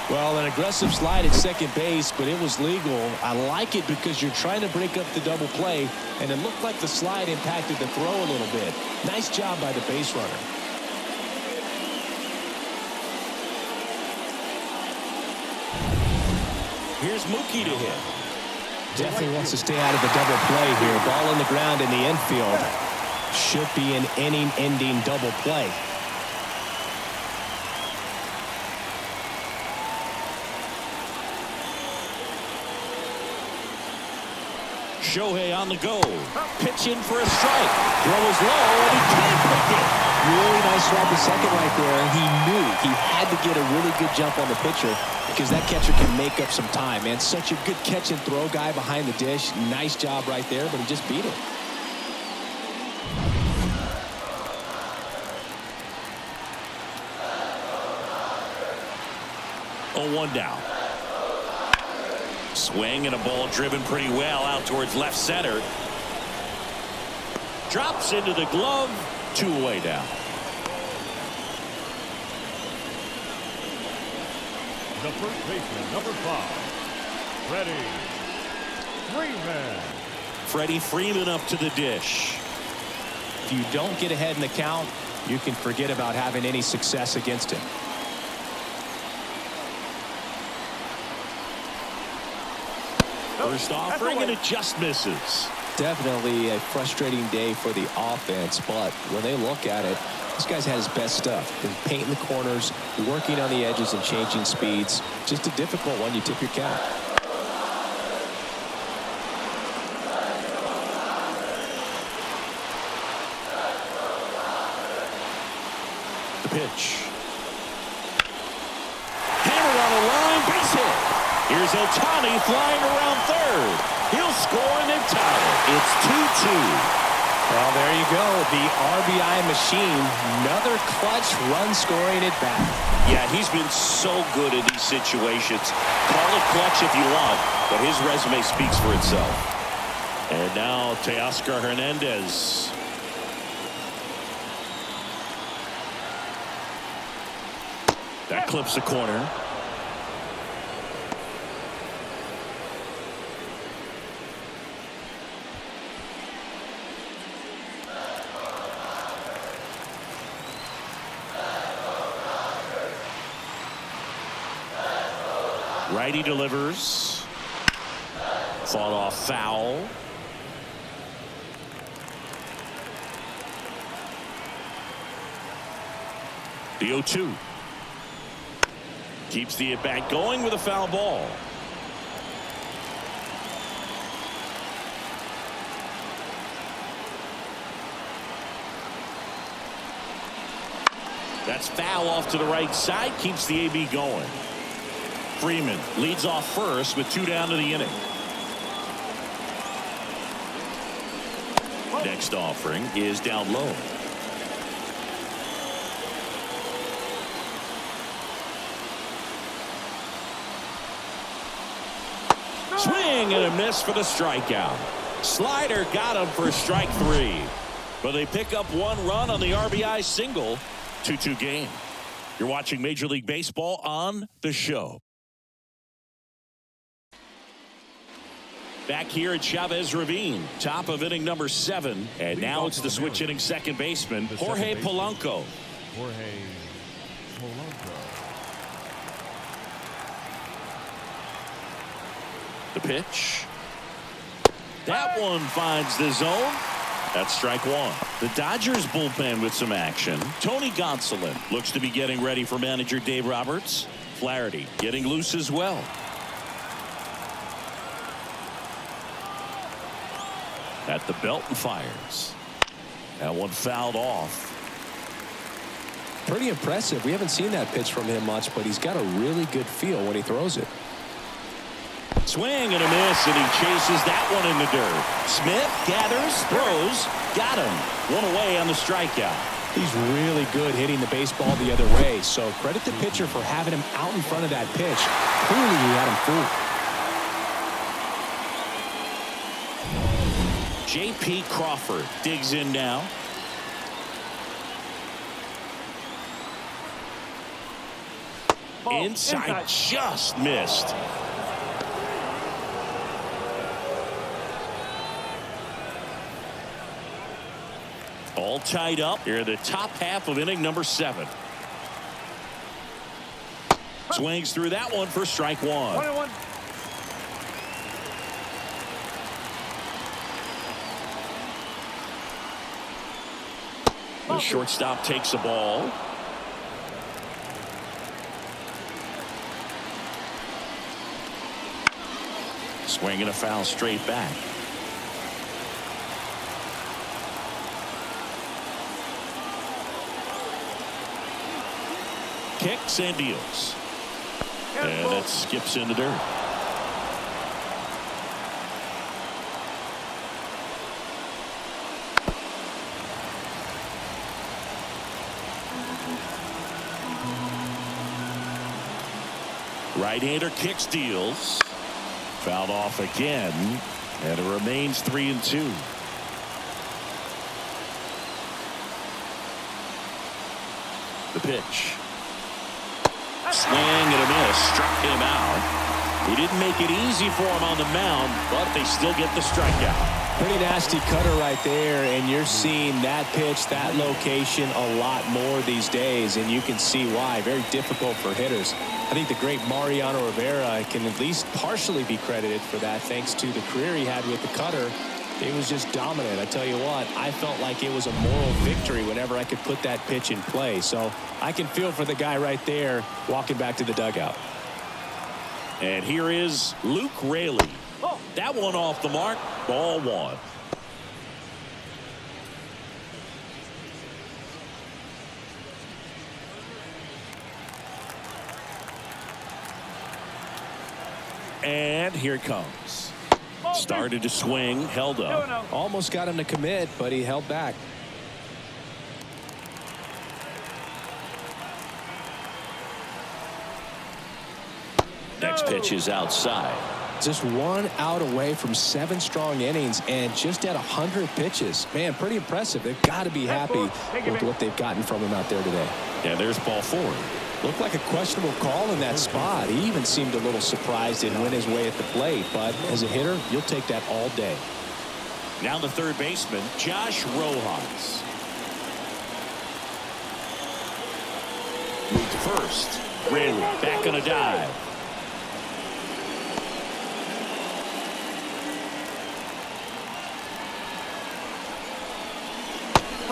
Well, an aggressive slide at second base, but it was legal. I like it because you're trying to break up the double play, and it looked like the slide impacted the throw a little bit. Nice job by the base runner. Here's Mookie to hit. Definitely wants to stay out of the double play here. Ball on the ground in the infield. Should be an inning-ending double play. Shohei on the go. Pitch in for a strike. Throw is low, and he can't pick it. Really nice strike at second right there. He knew he had to get a really good jump on the pitcher because that catcher can make up some time, man. Such a good catch and throw guy behind the dish. Nice job right there, but he just beat it. Oh, 1 down. Swing and a ball driven pretty well out towards left center. Drops into the glove. 2 away down. The first baseman, number 5, Freddie Freeman. Freddie Freeman up to the dish. If you don't get ahead in the count, you can forget about having any success against him. First offering, and it just misses. Definitely a frustrating day for the offense, but when they look at it, this guy's had his best stuff. He's painting the corners, working on the edges and changing speeds. Just a difficult one. You tip your cap. The pitch. Hammered on the line, base hit. Here's Ohtani flying around third. He'll score and then tie it. It's 2-2. Well, there you go. The RBI machine. Another clutch run scoring at bat. Yeah, he's been so good in these situations. Call it clutch if you want, but his resume speaks for itself. And now Teoscar Hernandez. That clips the corner. Righty delivers. Fought off foul. The 0-2. Keeps the at-bat going with a foul ball. That's foul off to the right side. Keeps the AB going. Freeman leads off first with 2 down to the inning. Next offering is down low. Swing and a miss for the strikeout. Slider got him for strike 3. But they pick up 1 run on the RBI single. 2-2 game. You're watching Major League Baseball on The Show. Back here at Chavez Ravine, top of inning number 7. And now it's the switch hitting second baseman, Jorge Polanco. Jorge Polanco. The pitch. That one finds the zone. That's strike 1. The Dodgers bullpen with some action. Tony Gonsolin looks to be getting ready for manager Dave Roberts. Flaherty getting loose as well. At the belt and fires. That one fouled off. Pretty impressive. We haven't seen that pitch from him much, but he's got a really good feel when he throws it. Swing and a miss, and he chases that one in the dirt. Smith gathers, throws, got him. 1 away on the strikeout. He's really good hitting the baseball the other way, so credit the pitcher for having him out in front of that pitch. Clearly he had him fooled. J.P. Crawford digs in now. Inside, just missed. All tied up here in the top half of inning number 7. Swings through that one for strike 1. 1-1. The shortstop takes the ball. Swinging a foul straight back. Kicks and deals. And it skips in the dirt. Right-hander kicks, deals. Fouled off again, and it remains 3-2. The pitch. Swing and a miss. Struck him out. He didn't make it easy for him on the mound, but they still get the strikeout. Pretty nasty cutter right there, and you're seeing that pitch, that location a lot more these days, and you can see why. Very difficult for hitters. I think the great Mariano Rivera can at least partially be credited for that, thanks to the career he had with the cutter. It was just dominant. I tell you what, I felt like it was a moral victory whenever I could put that pitch in play. So I can feel for the guy right there walking back to the dugout. And here is Luke Raley. That one off the mark. Ball 1. And here it comes. Started to swing, held up. Almost got him to commit, but he held back. Next pitch is outside. Just 1 out away from 7 strong innings and just at 100 pitches. Man, pretty impressive. They've got to be happy with what they've gotten from him out there today. Yeah, there's ball 4. Looked like a questionable call in that spot. He even seemed a little surprised it went his way at the plate. But as a hitter, you'll take that all day. Now the third baseman, Josh Rojas. Moved to first. Raley back on a dive.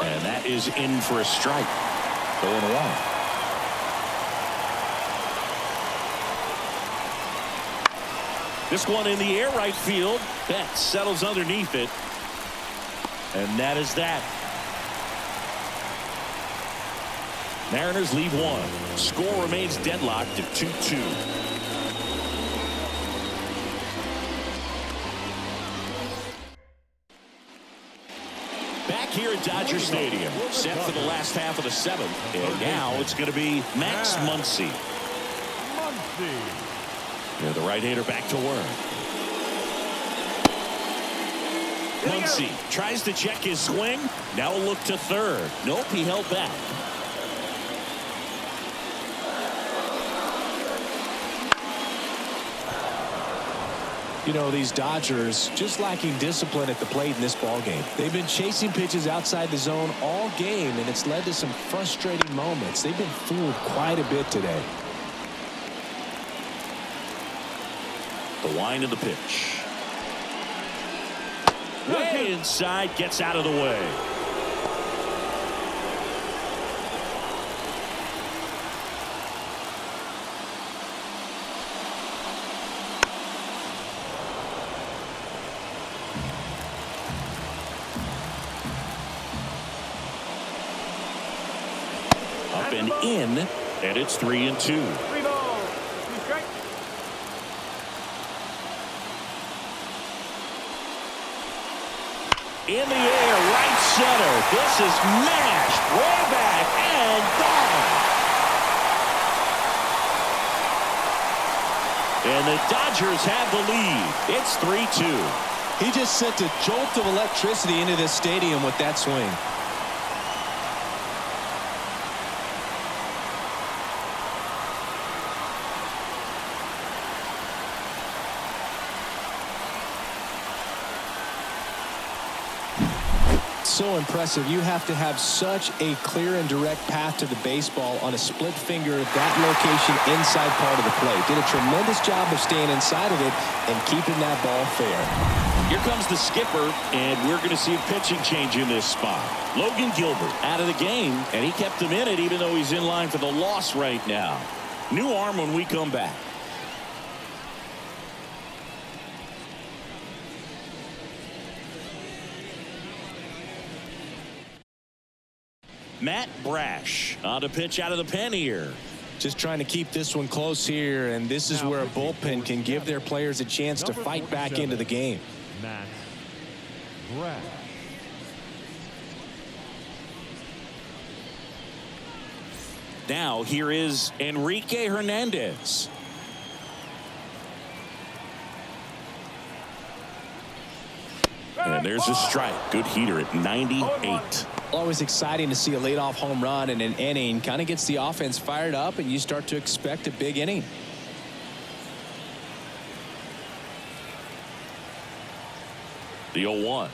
And that is in for a strike. 0-1. This one in the air right field. Betts settles underneath it. And that is that. Mariners lead 1. Score remains deadlocked at 2-2. Back here at Dodger Stadium, set for the last half of the 7th. And now it's going to be Max Muncy. Yeah, the right-hander back to work. Muncy tries to check his swing. Now a look to third. Nope, he held back. You know, these Dodgers just lacking discipline at the plate in this ball game. They've been chasing pitches outside the zone all game, and it's led to some frustrating moments. They've been fooled quite a bit today. The wind of the pitch. Way inside, gets out of the way. Up and in, and it's 3-2. In the air, right center. This is mashed way back and gone. And the Dodgers have the lead. It's 3-2. He just sent a jolt of electricity into this stadium with that swing. So impressive. You have to have such a clear and direct path to the baseball on a split finger, that location inside part of the plate. Did a tremendous job of staying inside of it and keeping that ball fair. Here comes the skipper, and we're going to see a pitching change in this spot. Logan Gilbert out of the game, and he kept him in it even though he's in line for the loss right now. New arm when we come back. Matt Brash on to pitch out of the pen here. Just trying to keep this one close here, and this is where a bullpen can give their players a chance to fight back into the game. Matt Brash. Now here is Enrique Hernandez. And there's a strike. Good heater at 98. Always exciting to see a leadoff home run in an inning. Kind of gets the offense fired up, and you start to expect a big inning. The 0-1.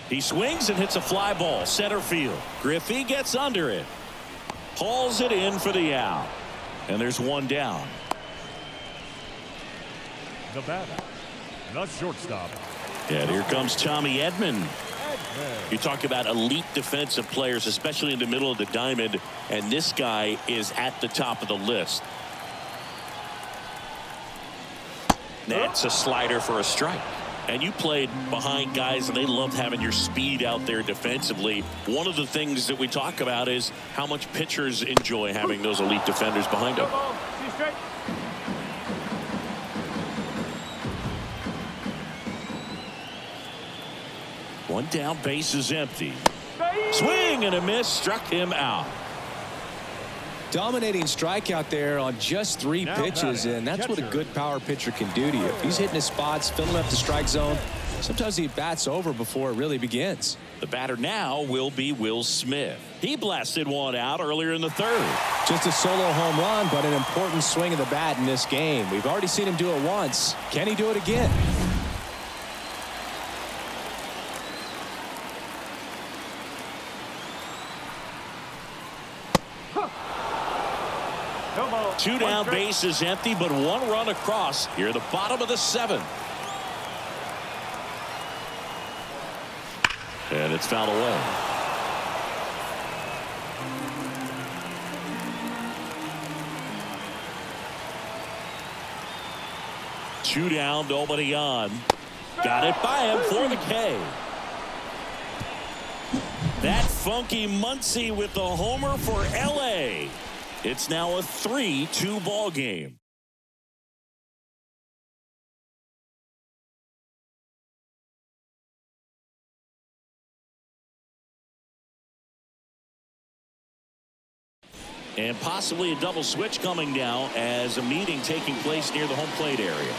He swings and hits a fly ball center field. Griffey gets under it. Hauls it in for the out. And there's one down. The batter, the shortstop. And here comes Tommy Edman. You talk about elite defensive players, especially in the middle of the diamond, and this guy is at the top of the list. That's a slider for a strike. And you played behind guys, and they loved having your speed out there defensively. One of the things that we talk about is how much pitchers enjoy having those elite defenders behind them. One down, base is empty. Swing and a miss, struck him out. Dominating strikeout there on just 3 pitches, and that's what a good power pitcher can do to you. If he's hitting his spots, filling up the strike zone, sometimes he bats over before it really begins. The batter now will be Will Smith. He blasted one out earlier in the 3rd. Just a solo home run, but an important swing of the bat in this game. We've already seen him do it once. Can he do it again? Two down, base is empty, but 1 run across here at the bottom of the 7th. And it's fouled away. Two down, nobody on. Got it by him for the K. That funky Muncy with the homer for LA. It's now a 3-2 ball game. And possibly a double switch coming now as a meeting taking place near the home plate area.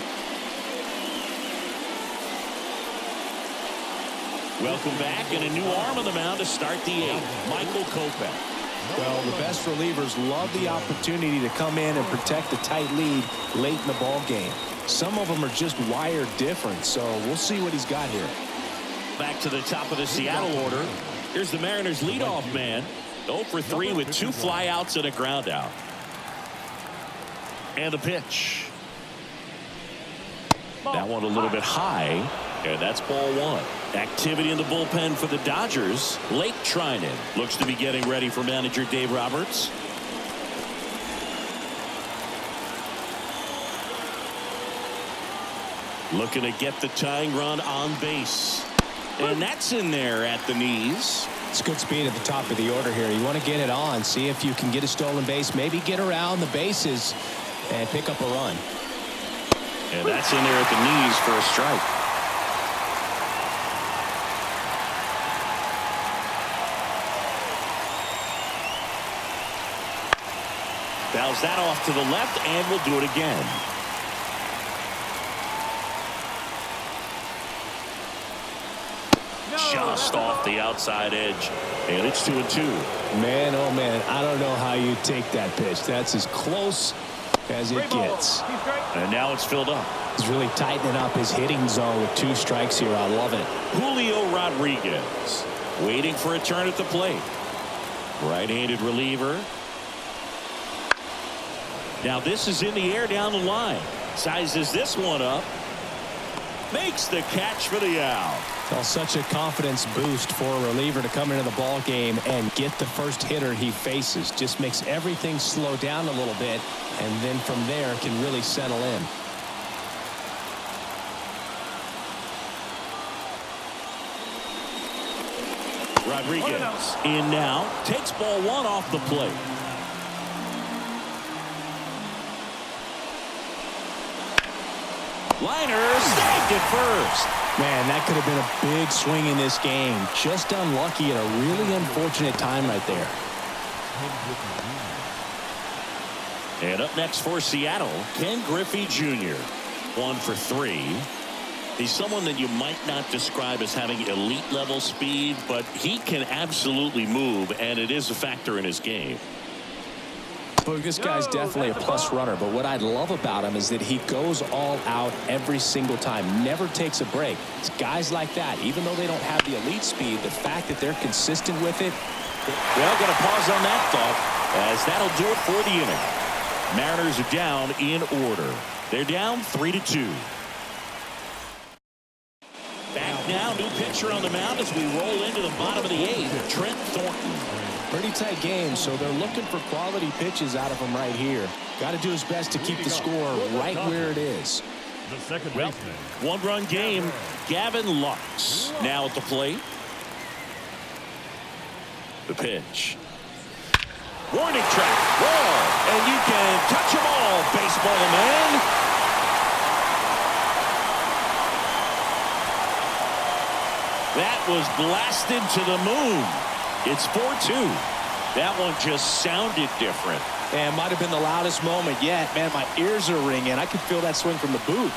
Welcome back, and a new arm on the mound to start the 8th. Michael Kopech. Well, the best relievers love the opportunity to come in and protect a tight lead late in the ball game. Some of them are just wired different, so we'll see what he's got here. Back to the top of the Seattle order. Here's the Mariners leadoff man. 0 for 3 with 2 flyouts and a ground out. And the pitch. That one a little bit high, and that's ball 1. Activity in the bullpen for the Dodgers. Blake Trinan looks to be getting ready for manager Dave Roberts. Looking to get the tying run on base. And that's in there at the knees. It's good speed at the top of the order here. You want to get it on, see if you can get a stolen base, maybe get around the bases and pick up a run. And that's in there at the knees for a strike. Fouls that off to the left, and we'll do it again. just off the outside edge. And it's 2-2. Man, oh man, I don't know how you take that pitch. That's as close as it gets. And now it's filled up. He's really tightening up his hitting zone with 2 strikes here. I love it. Julio Rodriguez waiting for a turn at the plate. Right-handed reliever. Now this is in the air down the line. Sizes this one up. Makes the catch for the out. Well, such a confidence boost for a reliever to come into the ball game and get the first hitter he faces. Just makes everything slow down a little bit, and then from there can really settle in. Rodriguez in now, takes ball 1 off the plate. Liner snagged at first. Man, that could have been a big swing in this game. Just unlucky at a really unfortunate time right there. And up next for Seattle, Ken Griffey Jr. 1 for 3. He's someone that you might not describe as having elite level speed, but he can absolutely move, and it is a factor in his game. Look, this guy's definitely a plus runner, but what I love about him is that he goes all out every single time, never takes a break. It's guys like that, even though they don't have the elite speed, the fact that they're consistent with it. Well, got to pause on that thought, as that'll do it for the inning. Mariners are down in order. They're down 3-2. Back now, new pitcher on the mound as we roll into the bottom of the 8th, Trent Thornton. Pretty tight game, so they're looking for quality pitches out of him right here. Got to do his best to keep the score right where it is. The second baseman. 1-run game. Gavin Lux now at the plate. The pitch. Warning track. Wall. And you can touch them all, baseball man. That was blasted to the moon. It's 4-2. That one just sounded different. And might have been the loudest moment yet. Man, my ears are ringing. I can feel that swing from the booth.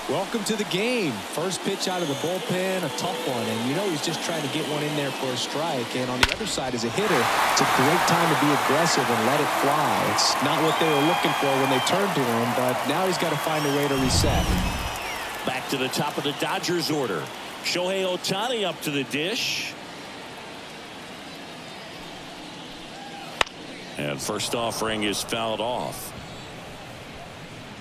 Welcome to the game. First pitch out of the bullpen, a tough one. And you know he's just trying to get one in there for a strike. And on the other side, as a hitter, it's a great time to be aggressive and let it fly. It's not what they were looking for when they turned to him, but now he's got to find a way to reset. Back to the top of the Dodgers order. Shohei Ohtani up to the dish. And first offering is fouled off.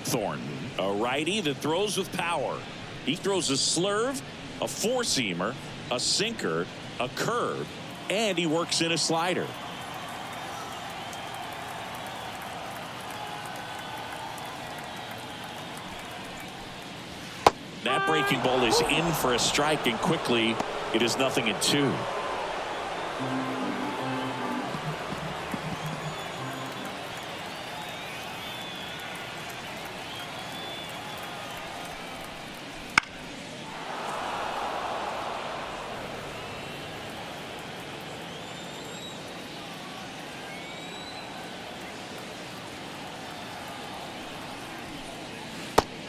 Thornton, a righty that throws with power. He throws a slurve, a four-seamer, a sinker, a curve, and he works in a slider. That breaking ball is in for a strike, and quickly it is 0-2.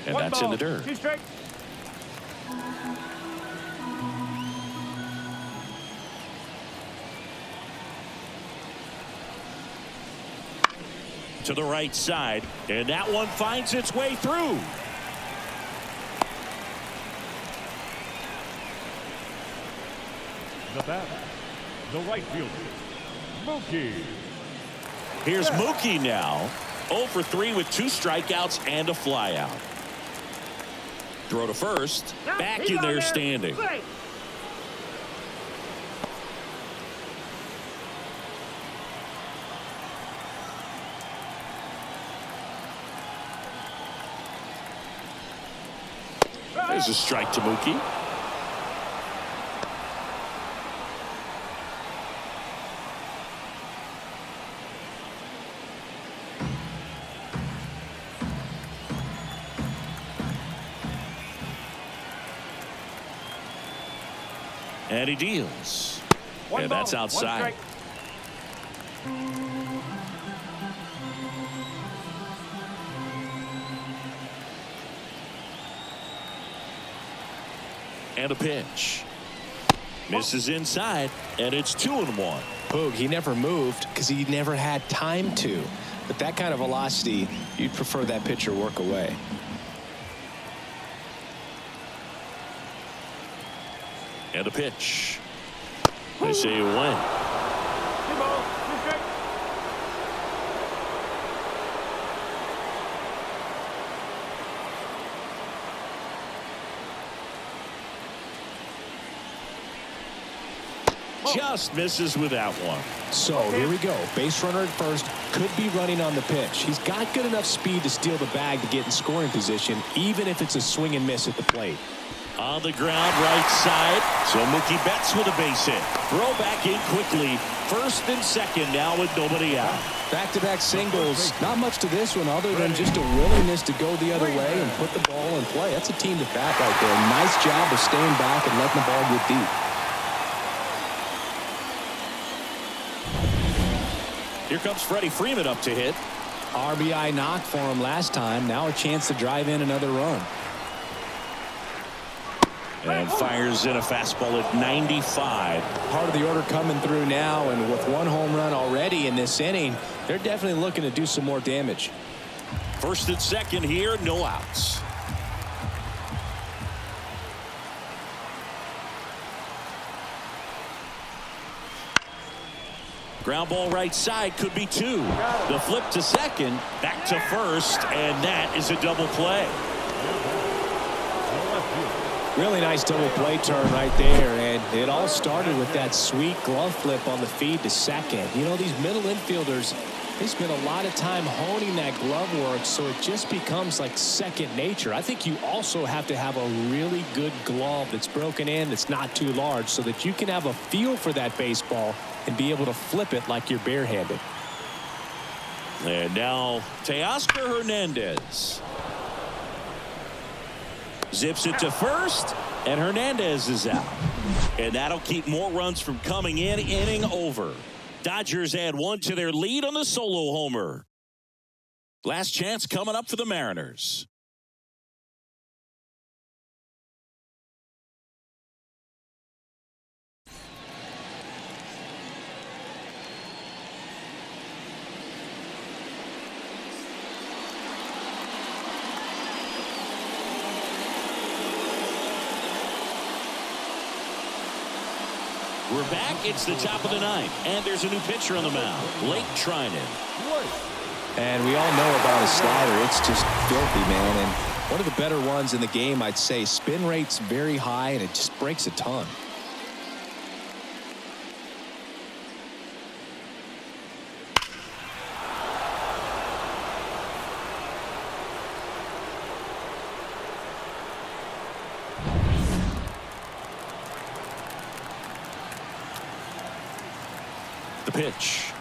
And that's in the dirt. To the right side, and that one finds its way through. The batter, the right fielder, Mookie. Here's Mookie now, 0 for 3 with 2 strikeouts and a flyout. Throw to first, back in there standing. There's a strike to Mookie. And he deals. And that's outside. And a pitch. Misses inside, and it's 2-1. Boog, he never moved because he never had time to. But that kind of velocity, you'd prefer that pitcher work away. And a pitch. They say when. Just misses with that one. So here we go. Base runner at first, could be running on the pitch. He's got good enough speed to steal the bag to get in scoring position, even if it's a swing and miss at the plate. On the ground, right side. So Mookie Betts with a base hit. Throw back in quickly. First and second now with nobody out. Back-to-back singles. Not much to this one other than just a willingness to go the other way and put the ball in play. That's a team to bat right there. Nice job of staying back and letting the ball get deep. Here comes Freddie Freeman up to hit. RBI knock for him last time. Now a chance to drive in another run. And fires in a fastball at 95. Part of the order coming through now, and with one home run already in this inning, they're definitely looking to do some more damage. First and second here, no outs. Ground ball right side, could be two. The flip to second, back to first, and that is a double play. Really nice double play turn right there, and it all started with that sweet glove flip on the feed to second. You know, these middle infielders, they spend a lot of time honing that glove work, so it just becomes like second nature. I think you also have to have a really good glove that's broken in, that's not too large, so that you can have a feel for that baseball and be able to flip it like you're barehanded. And now Teoscar Hernandez zips it to first, and Hernandez is out. And that'll keep more runs from coming in. Inning over. Dodgers add one to their lead on the solo homer. Last chance coming up for the Mariners. We're back. It's the top of the ninth, and there's a new pitcher on the mound, Blake Trinan. And we all know about his slider. It's just filthy, man. And one of the better ones in the game, I'd say. Spin rate's very high, and it just breaks a ton. The pitch.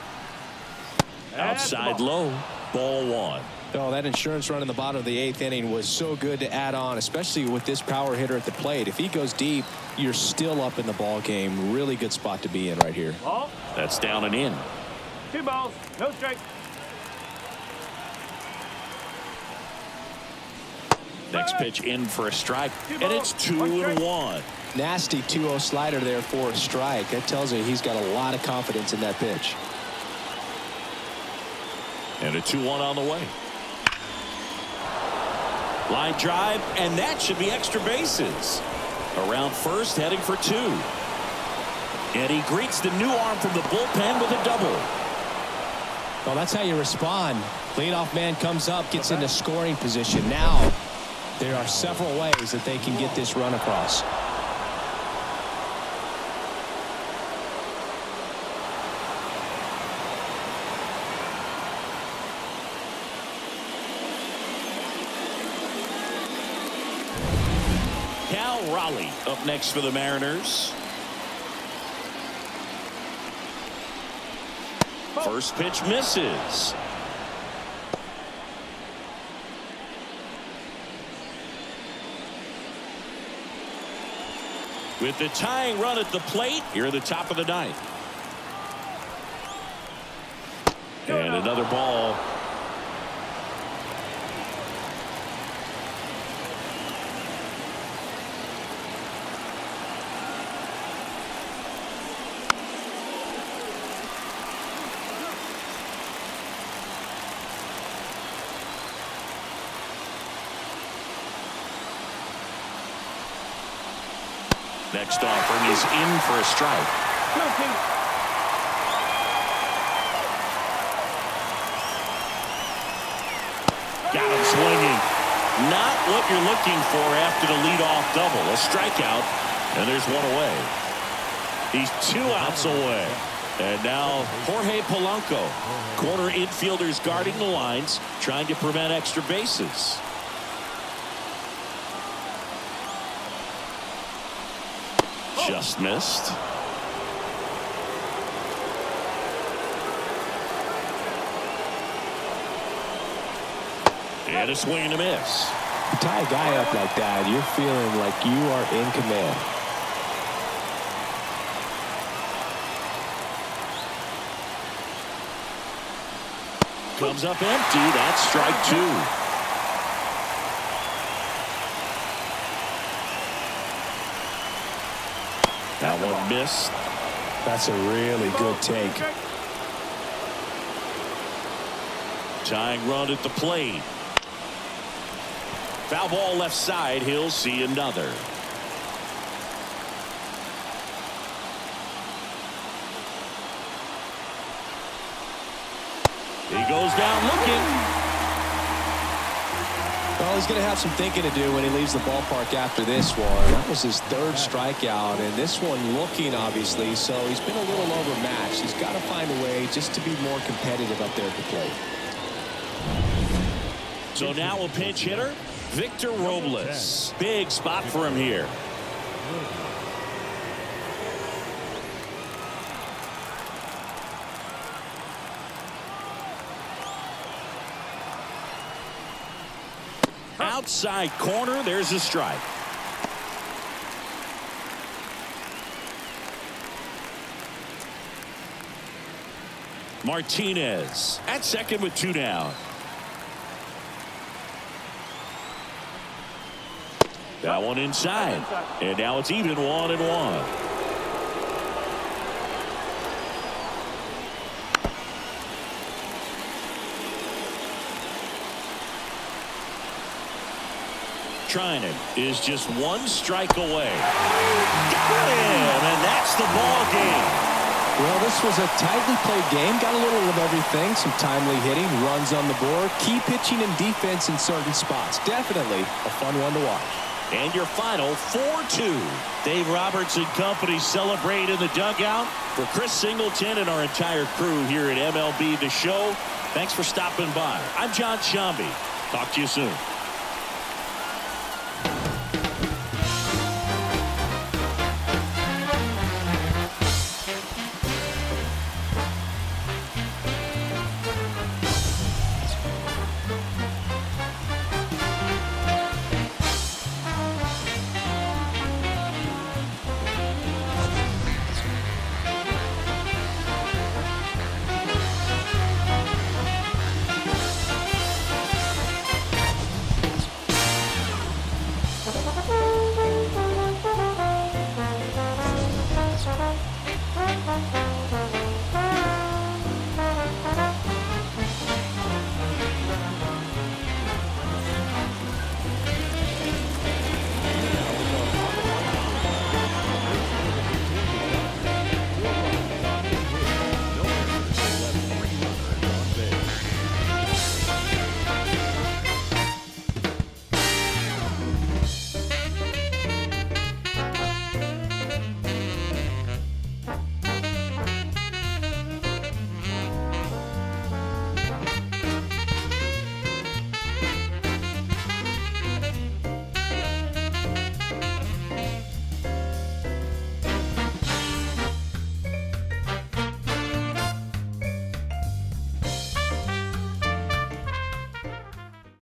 Outside low. Ball one. Oh, that insurance run in the bottom of the eighth inning was so good to add on, especially with this power hitter at the plate. If he goes deep, you're still up in the ball game. Really good spot to be in right here. Ball. That's down and in. 2 balls, no strike. Next pitch in for a strike, and it's 2-1. Nasty 2-0 slider there for a strike. That tells you he's got a lot of confidence in that pitch. And a 2-1 on the way. Line drive, and that should be extra bases. Around first, heading for two. And he greets the new arm from the bullpen with a double. Well, that's how you respond. Leadoff man comes up, gets into scoring position. Now, there are several ways that they can get this run across. Raleigh up next for the Mariners. First pitch misses. With the tying run at the plate, here at the top of the ninth. And another ball. Next offering is in for a strike. Got him swinging. Not what you're looking for after the leadoff double. A strikeout, and there's one away. He's 2 outs away. And now Jorge Polanco, corner infielders guarding the lines, trying to prevent extra bases. Just missed. And a swing and a miss. You tie a guy up like that, you're feeling like you are in command. Comes up empty. That's strike 2. That one missed. That's a really good take. Tying run at the plate. Foul ball left side. He'll see another. He goes down looking. Well, he's going to have some thinking to do when he leaves the ballpark after this one. That was his 3rd strikeout, and this one looking, obviously, so he's been a little overmatched. He's got to find a way just to be more competitive up there at the plate. So now a pinch hitter, Victor Robles. Big spot for him here. Outside corner, there's a strike. Martinez at second with 2 down. That one inside. And now it's even 1-1. Trinan is just 1 strike away. Got him, and that's the ball game. Well, this was a tightly played game. Got a little of everything. Some timely hitting, runs on the board, key pitching and defense in certain spots. Definitely a fun one to watch. And your final 4-2. Dave Roberts and company celebrate in the dugout. For Chris Singleton and our entire crew here at MLB The Show, thanks for stopping by. I'm John Shambi. Talk to you soon.